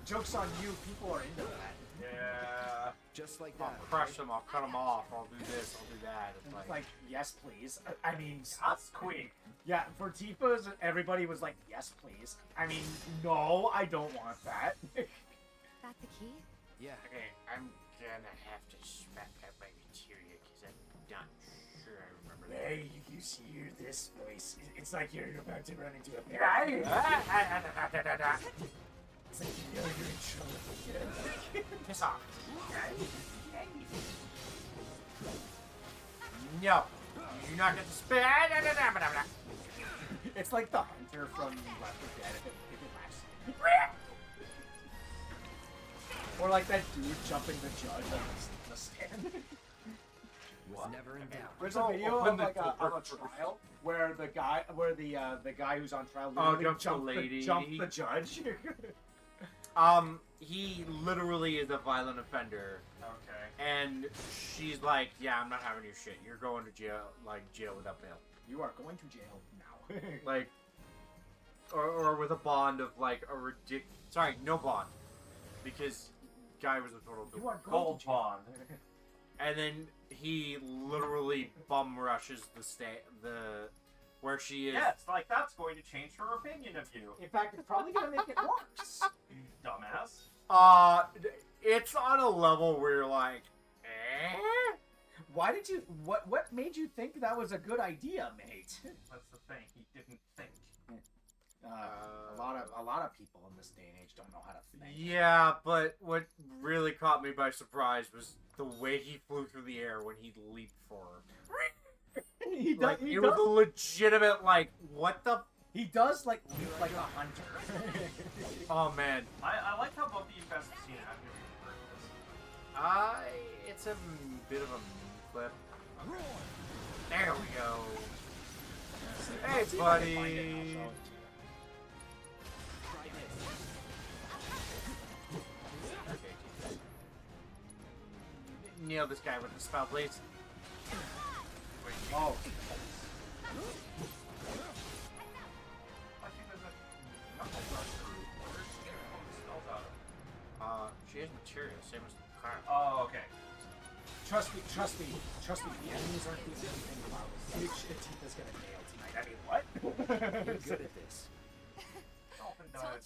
joke's on you. People are into that. Yeah. Just like I'll that. crush them. I'll cut them off. I'll do this. I'll do that. It's like, yes, please. I mean, that's quick. Yeah, for Tifa's, everybody was like, yes, please. I mean, no, I don't want that. That the key? Yeah. Okay, I'm gonna have to spec up my materia because I'm not sure I remember that. Hey, you hear this voice? It's like you're about to run into a bear. It's like you know you're in trouble. Piss off. No. You do not get to spit. It's like the hunter from Left 4 Dead if it lasts. Or like that dude jumping the judge on the stand. Was never in doubt. There's a video of like a trial where the guy who's on trial literally jumped the judge. He literally is a violent offender. Okay. And she's like, yeah, I'm not having your shit. You're going to jail, jail without bail. You are going to jail now. Like, or with a bond of like a sorry, no bond, because guy was a total gold bond. And then he literally bum rushes the where she is. Yes, like that's going to change her opinion of you. In fact, it's probably going to make it worse. Dumbass. It's on a level where you're like, eh? Why did you? What made you think that was a good idea, mate? That's the thing. He didn't think. A lot of people in this day and age don't know how to think. Yeah, but what really caught me by surprise was the way he flew through the air when he leaped for her. He does, it was a legitimate, like, what the? He does, like, leap like a hunter. Oh, man. I like how both of you guys have seen it. I've never heard this. It's a bit of a clip. Okay. There we go. Hey, buddy. Nail this guy with the spell, please. Oh. She has material, same as Clara. Oh, okay. Trust me. The enemies aren't the only thing about this. Tifa's gonna nail tonight. I mean, what? You're good at this. Told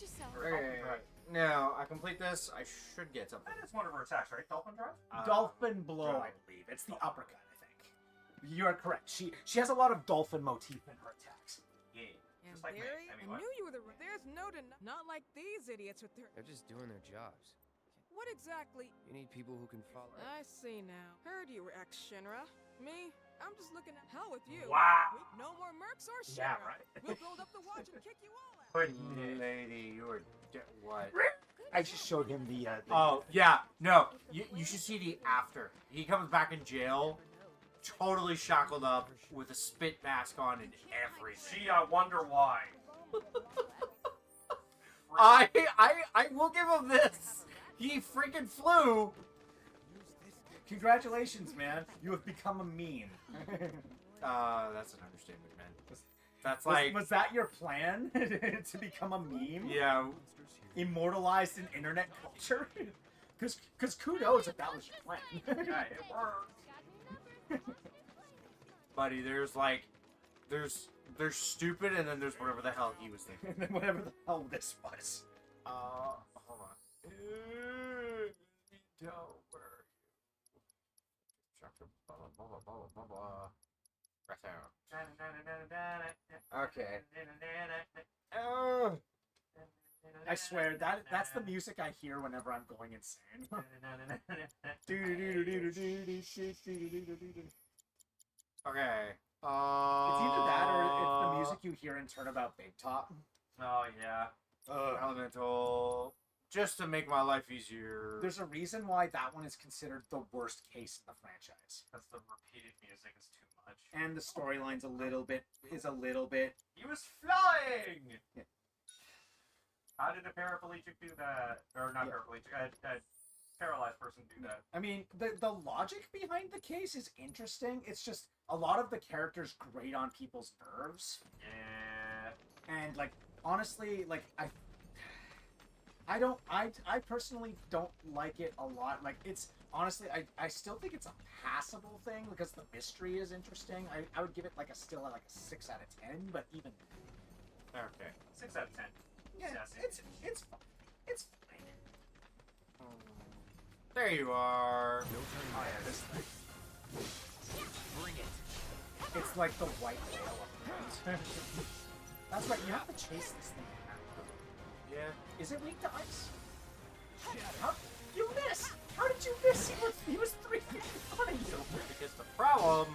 you so. Okay. Now, I complete this, I should get something. That is one of her attacks, right? Dolphin Drive? Dolphin Blow, I believe. It's the uppercut, I think. You are correct. She has a lot of dolphin motif in her attacks. Yeah. And Just like Barry, me. I knew you were the. There's no not like these idiots with their. They're just doing their jobs. What exactly? You need people who can follow. I see now. Heard you were ex-Shinra. Me, I'm just looking at hell with you. Wow. No more mercs or Shinra. Yeah, right. We'll build up the watch and kick you all out. Good lady, you are what? I just showed him the oh, yeah. No, you should see the after. He comes back in jail, totally shackled up, with a spit mask on and everything. Gee, I wonder why. I will give him this. He freaking flew Congratulations, man. You have become a meme. That's an understatement, man. That's like... Was that your plan? To become a meme? Yeah. Immortalized in internet culture? Because kudos if that was your plan. Yeah, it worked. Buddy, there's stupid, and then there's whatever the hell he was thinking. And then whatever the hell this was. Hold on. Where are you? Chapter blah blah blah blah blah blah. Right there. Okay. I swear that's the music I hear whenever I'm going insane. Okay. It's either that or it's the music you hear in Turnabout Big Top. Oh yeah. Elemental. Just to make my life easier. There's a reason why that one is considered the worst case in the franchise. Because the repeated music is too much. And the storyline's a little bit. He was flying. Yeah. How did a paraplegic do that? Or not paraplegic? A paralyzed person do that? I mean, the logic behind the case is interesting. It's just a lot of the characters grate on people's nerves. Yeah. And like honestly, like I personally don't like it a lot. Like it's honestly, I still think it's a passable thing because the mystery is interesting. I would give it like a 6 out of 10, but even okay, 6 out of 10. Yeah, it's fine. It's fine. There you are. No turning back. Oh yeah, this thing. Bring it. It's like the white whale of the That's right. You have to chase this thing. Yeah. Is it weak to ice? How you missed? How did you miss? He was 3 feet in front of you. Because the problem.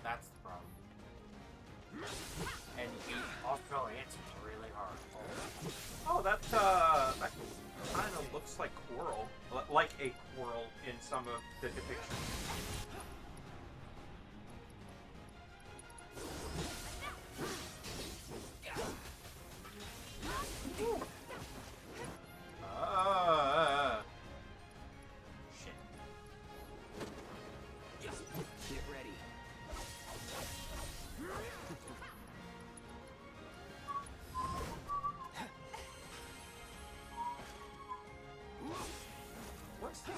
That's the problem. And he also answers really hard. Oh, that kind of looks like Quirrell, like a Quirrell in some of the depictions. Shit. Get ready. What's the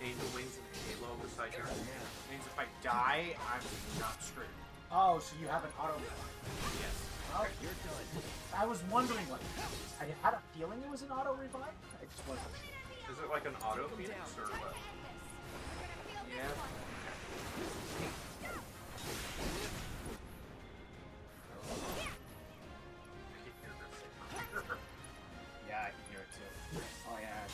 angel wings and halo beside here? Means if I die, I'm not screwed. Oh, so you have an auto revive. Yes. Oh, you're done. I was wondering what. I had a feeling it was an auto revive. I just wasn't sure. Is it like an auto phoenix or what? Yeah. Yeah, I can hear it too. Oh yeah,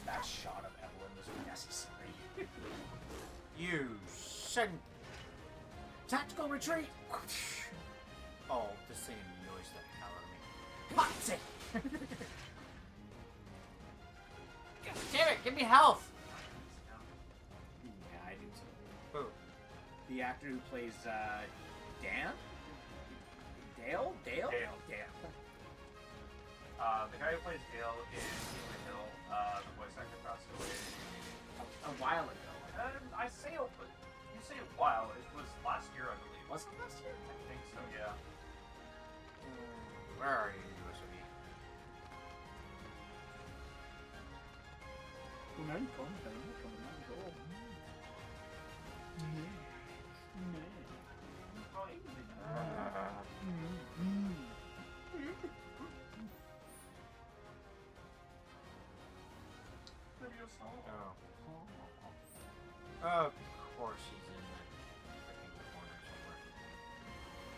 that shot of Evelyn was necessary. You send tactical retreat. Oh, this thing annoys the hell out of me. What's it? Damn it! Give me health. Yeah, I do too. Who? The actor who plays Dan? Dale? Dale. The guy who plays Dale in Human Hill, the voice actor passed away A while ago. you say a while. It was last year, I believe. Was it last year? I think so, yeah. Where are you, USV? Of course he's in that freaking corner somewhere.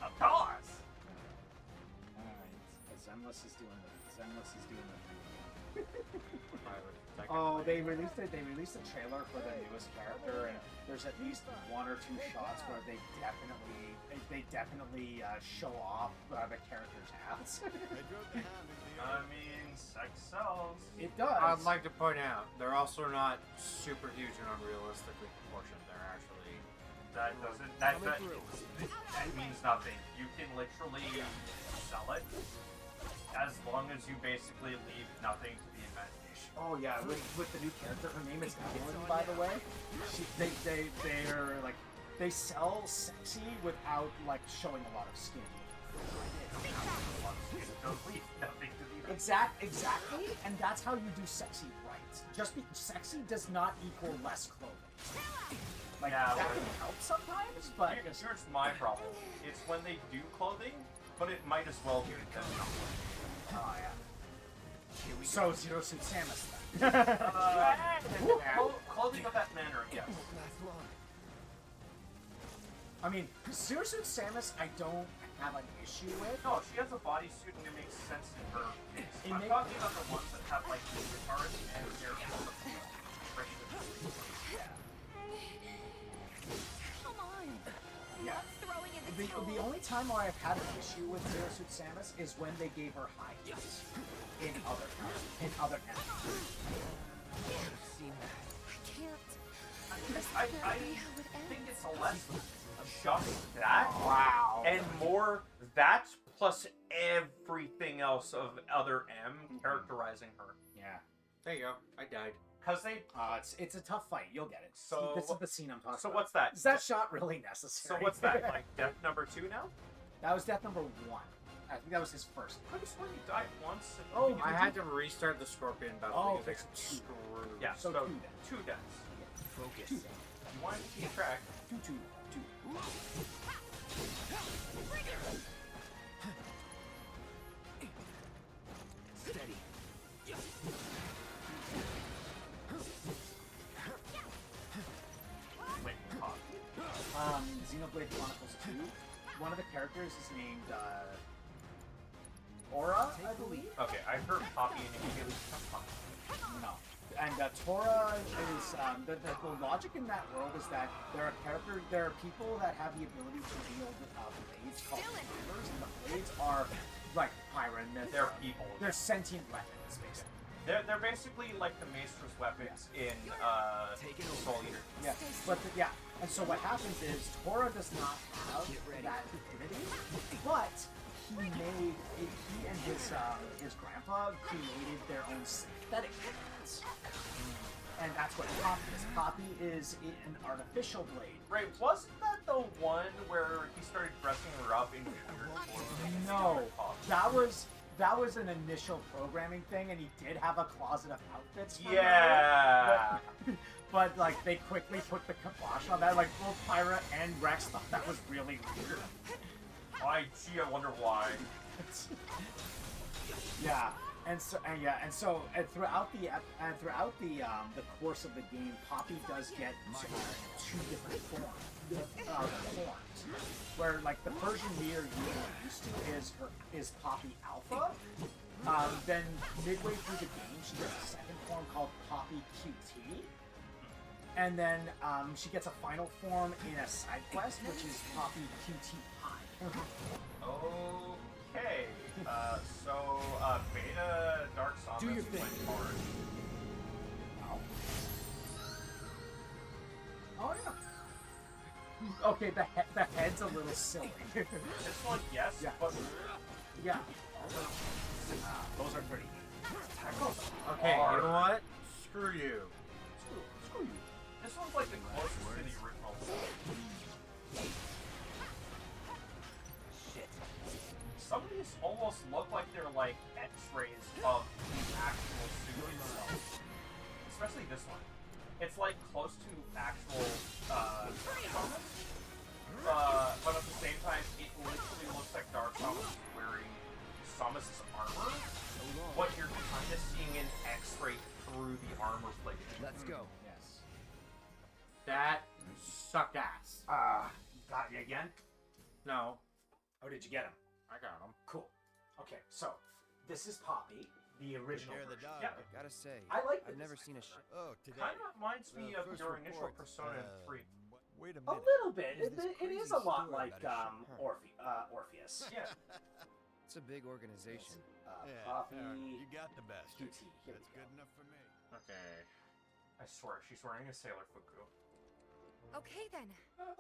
Of course! Alright, Zenless is doing the thing. Pilot, Oh, they released a trailer for the newest character, and there's at least 1 or 2 shots where they definitely show off the character's ass. I mean, sex sells. It does. I'd like to point out, they're also not super huge and unrealistically proportioned. They're actually... That means nothing. You can literally sell it as long as you basically leave nothing to the imagination. Oh yeah, with the new character, her name is Evelyn, by the way. They're like, they sell sexy without like showing a lot of skin. Exactly, and that's how you do sexy right. Just be sexy does not equal less clothing. Like that can help sometimes, but here's my problem. It's when they do clothing, but it might as well be them not. Oh yeah. So Zero Suit Samus then. Clothing of that manner, yes. I mean, Zero Suit Samus, I don't have an issue with. No, she has a bodysuit and it makes sense in her case. I'm talking about the ones that have like the guitars and characters. Come on. Yeah. Throwing in the The only time where I've had an issue with Zero Suit Samus is when they gave her high heels in other enemies. I think it's less just that. Wow. And more that plus everything else of other M characterizing her. Yeah. There you go. I died. Because they... it's a tough fight. You'll get it. So this is the scene I'm talking about. So what's that? Is that shot really necessary? So what's that? Like death number 2 now? That was death number 1. I think that was his first. I just swear he died once. Oh, I had to restart the Scorpion battle because I got screwed. Yeah, so 2 deaths. Focus. 2 deaths. You want to keep track. 2. Steady. Wait, Xenoblade Chronicles 2. One of the characters is named Aura, I believe. Okay, I heard Poppy and immediately Poppy. No. And Tora is the logic in that world is that there are people that have the ability to wield blades called fibers, and the blades are like Pyra and They're people. They're sentient weapons, basically. They're basically like the Maester's weapons in Soul Eater. Yeah, but and so what happens is Tora does not have that affinity, but he and his grandpa created their own synthetic weapons. And that's what Poppy is. Poppy is an artificial blade. Right, wasn't that the one where he started dressing her up in weird clothes? No, that was an initial programming thing, and he did have a closet of outfits for her, but like they quickly put the kibosh on that. Like both Pyra and Rex thought that was really weird. I wonder why. Yeah. And throughout the course of the game, Poppy does get 2 different forms. Where like the version we are used to is Poppy Alpha. Then midway through the game, she gets a second form called Poppy QT. And then she gets a final form in a side quest, which is Poppy QT High. Okay. So Beta Dark Samus do your thing. went hard. Oh yeah. Okay, the head's a little silly. This one, yes, yeah. But yeah. Those are pretty. Okay, you know what? Screw you. Screw you. This one's like the closest to the original. Some of these almost look like they're like X-rays of the actual suit itself. Especially this one. It's like close to actual Samus. But at the same time, it literally looks like Dark Samus is wearing Samus's armor. What you're kind of seeing an X-ray through the armor plate. Let's go. Yes. That sucked ass. Got you again? No. Oh, did you get him? I got him. Cool. Okay, so this is Poppy, the original Share the version. dog. Yeah. Gotta say, I like I've this never seen a shit. Oh, today. Kind of reminds me of first your initial report, Persona 3. Wait a A minute. little bit. There's this It is crazy a lot story like about a ship. Orpheus. Yeah. It's a big organization. Yeah, Poppy. you got the best. QT. Here That's we go. good enough for me. Okay. I swear, she's wearing a Sailor Fuku. Okay then.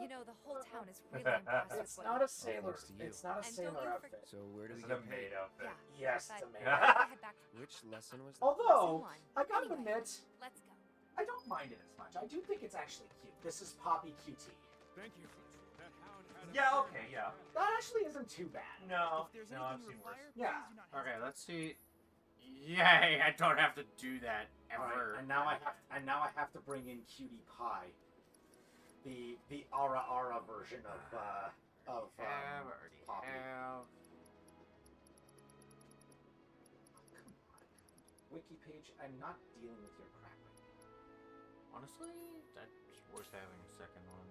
You know, the whole town is really impressed with It's what not you- a sailor. It's not a And don't sailor you outfit. So where do This we is a get maid paid? outfit. Yeah. Yes, it's a But maid. I gotta head back to Which lesson was that? Although Lesson one. I gotta Anyway, admit, let's go. I don't mind it as much. I do think it's actually cute. This is Poppy QT. Thank you. That hound had a Yeah, okay, yeah. That actually isn't too bad. No, If there's no, I've anything you seen worse. require, Yeah. please do not Okay, let's see. Yay! I don't have to do that ever. Alright, and now I have to bring in Cutie Pie, the Ara Ara version of already Poppy. have. Wiki page. I'm not dealing with your crap. Honestly, that's worth having a second one.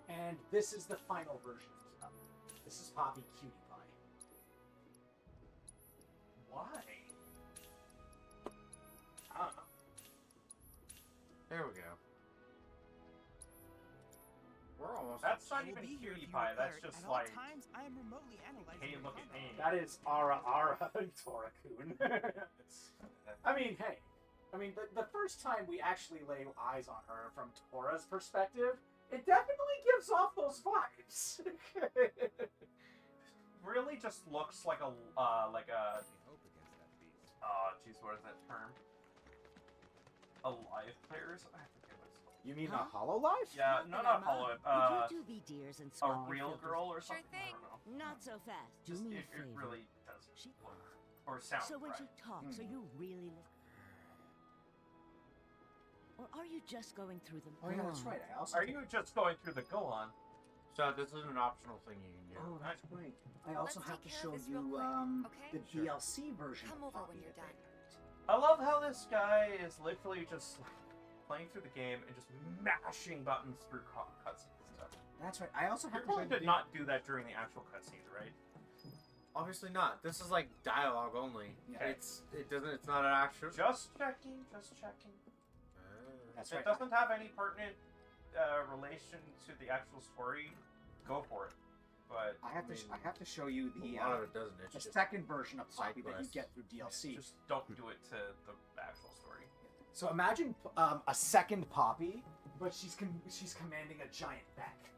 And this is the final version of Poppy. This is Poppy Cutie Pie. Why? I don't know. There we go. We're almost. That's at- not even cutie pie. That's just like, times, I am remotely analyzing hey, your look at me. That is Ara Ara Torakun. I mean, hey. I mean, the first time we actually lay eyes on her from Tora's perspective, it definitely gives off those vibes. Really just looks like a We hope against that beast. geez, what is that term? Alive players? I forget what it's called. You mean Huh? a Hololive? Yeah, no, not Hollow. Would you do be dears and A swap your real filters? girl or Sure something? I thing. don't know. Not so fast. Do Just, me a it favor. really does She- look or sound So when right. she talks, are you really or are you just going through them? Oh yeah, that's right. I also Are you just going through the go on? So this is an optional thing you can do. Oh, that's right. I also Let's have take to care show of this real you quick, okay? the DLC version. Come of over Poppy when you're that they done. picked. I love how this guy is literally just playing through the game and just mashing buttons through cutscenes and stuff. That's right. I also You have to show probably you did not do that during the actual cutscenes, right? Obviously not. This is like dialogue only. Yeah. It's not an actual. Just checking, just checking. That's If right. it doesn't have any pertinent relation to the actual story, go for it. But I have to show you A the lot of it doesn't. It's the just second version of side Poppy that you quests. get through DLC. just don't do it to the actual story. So imagine a second Poppy, but she's commanding a giant mech.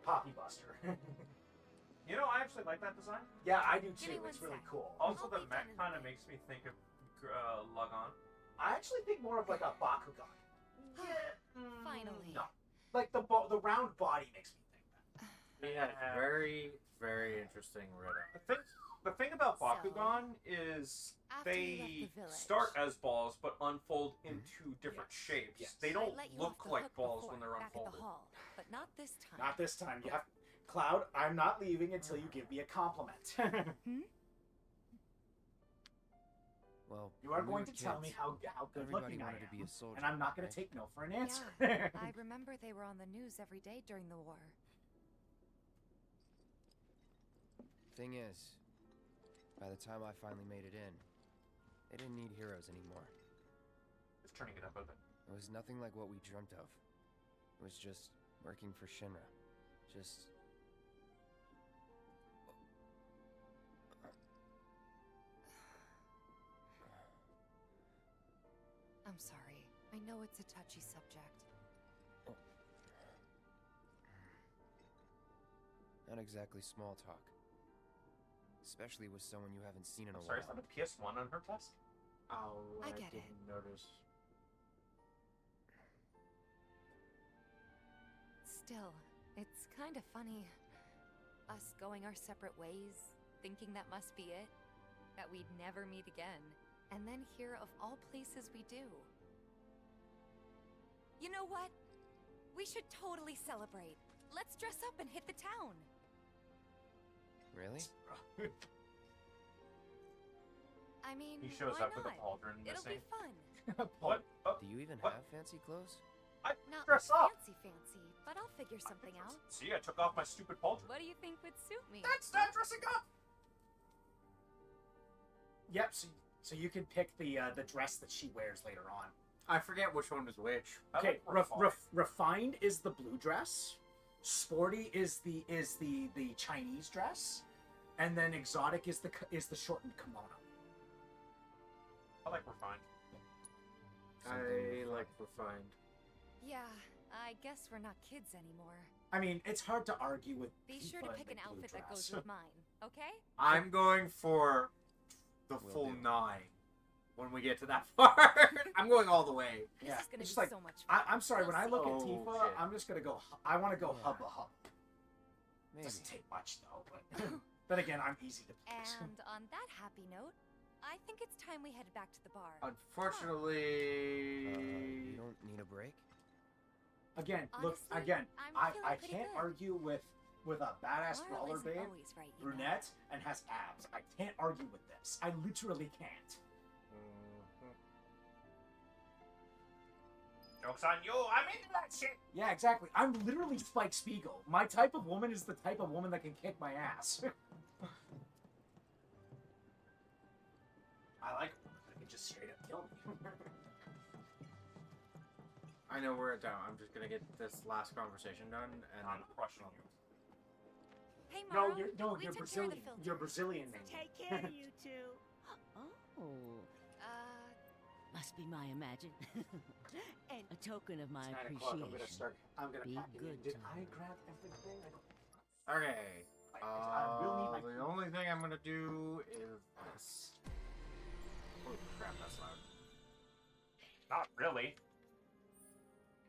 Poppy Buster. You know, I actually like that design. Yeah, I do Give me too. one It's really sec. cool. Also, I'll the be mech done in a kind of minute. makes me think of Lugon. I actually think more of like a Bakugan. Finally. No, like the round body makes me think that. Yeah, very, very interesting riddle. The thing about So, Bakugan is after you they left the village- start as balls but unfold into different shapes. Yes. They I don't let you look off the like hook balls before, when they're back unfolded. At the hall, but not this time. Not this time. You have Cloud. I'm not leaving until you give me a compliment. Well, You are when we going were to tell kids, me how good everybody looking I wanted to be am, a soldier, and I'm not going right? to take no for an answer. Yeah, I remember they were on the news every day during the war. Thing is, by the time I finally made it in, they didn't need heroes anymore. It's turning it up a bit. It was nothing like what we dreamt of. It was just working for Shinra. Just... I'm sorry. I know it's a touchy subject. Not exactly small talk. Especially with someone you haven't seen in a I'm sorry, is while. that a PS1 on her desk? Oh, I get it. didn't notice. Still, it's kind of funny. Us going our separate ways, thinking that must be it, that we'd never meet again, and then here of all places we do. You know what? We should totally celebrate. Let's dress up and hit the town. Really? I mean, He shows why up with a not? pauldron It'll missing. be fun. What? Oh, Do you even what? have fancy clothes? I Not dress like up. fancy, but I'll figure something out. See, I took off my stupid pauldron. What do you think would suit me? That's not dressing up. Yep. So you can pick the dress that she wears later on. I forget which one was which. I Okay, like refined is the blue dress. Sporty is the Chinese dress, and then exotic is the shortened kimono. I like refined. Something I like refined. Yeah, I guess we're not kids anymore. I mean, it's hard to argue with. Be sure to Tifa in pick the an blue outfit that dress. goes with mine, okay? I'm going for the Will full do. 9 when we get to that part. I'm going all the way. This Yeah, is gonna it's be just like, so much fun. I'm sorry, when I look at Oh, Tifa, shit. I'm just gonna go. I want to go Yeah. hubba hubba. Maybe. Doesn't take much though, but then again, I'm easy to please. And on that happy note, I think it's time we headed back to the bar. Unfortunately, You don't need a break? Again, look, Honestly, again, I'm feeling I pretty can't good. argue with a badass Laura brawler isn't babe, always right, you know. brunette, and has abs. I can't argue with this. I literally can't. Joke's on you. I'm into that shit. Yeah, exactly. I'm literally Spike Spiegel. My type of woman is the type of woman that can kick my ass. I like a woman that can just straight up kill me. I know we're down. I'm just gonna get this last conversation done, and I'm crushing you. Hey, No, Maro, you're we took care of the Brazilian. filter. You're Brazilian, man. Take care of you two. Oh, must be my imagine. And a token of my It's 9 o'clock. appreciation. I'm gonna Be pack it in. good, Did Tom. I grab everything? I don't. okay. I will need my. The only thing I'm gonna do is this. Holy crap, that's loud. Not really.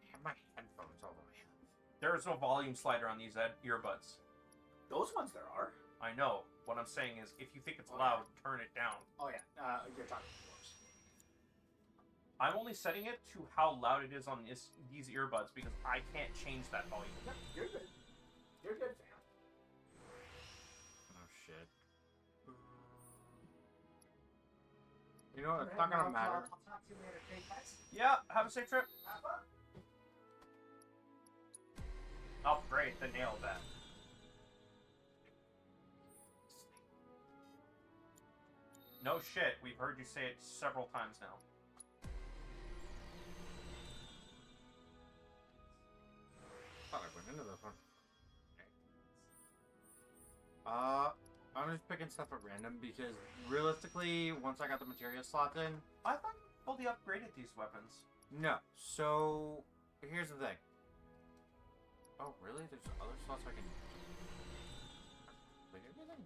I have my headphones all the way. There's no volume slider on these earbuds. Those ones there are. I know. What I'm saying is, if you think it's Oh, loud, turn it down. Oh yeah. You're talking to yours. I'm only setting it to how loud it is on these earbuds because I can't change that volume. Yep, you're good. You're good, fam. Oh shit. You know what? It's not gonna matter. I'll talk to you later, okay, guys? Yeah, have a safe trip. Have fun. Oh, great. They nailed that. No shit. We've heard you say it several times now. Thought I went into this one. I'm just picking stuff at random because realistically, once I got the materia slots in, I thought you fully upgraded these weapons. no. So here's the thing. Oh, really? There's other slots I can. Wait, everything?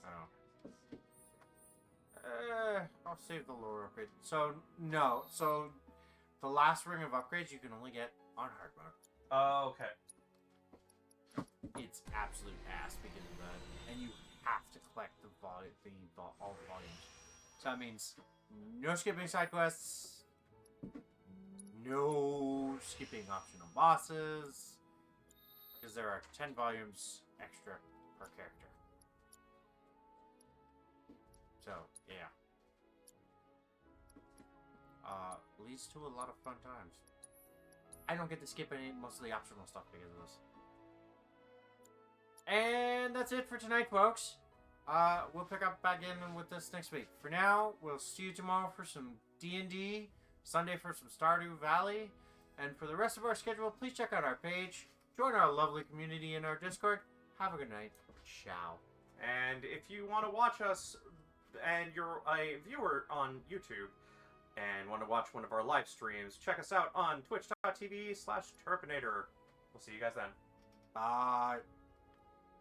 Oh. I'll save the lower upgrade. So no. So the last ring of upgrades you can only get on hard mode. Oh, okay. It's absolute ass because of that, and you have to collect the all the volumes. So that means no skipping side quests, no skipping optional bosses, because there are 10 volumes extra per character. So yeah, leads to a lot of fun times. I don't get to skip most of the optional stuff because of this. And that's it for tonight, folks. We'll pick up back in with this next week. For now, we'll see you tomorrow for some D&D, Sunday for some Stardew Valley, and for the rest of our schedule, please check out our page, join our lovely community in our Discord. Have a good night. Ciao. And if you want to watch us, and you're a viewer on YouTube, and want to watch one of our live streams, check us out on twitch.tv/Terpinator. We'll see you guys then. Bye.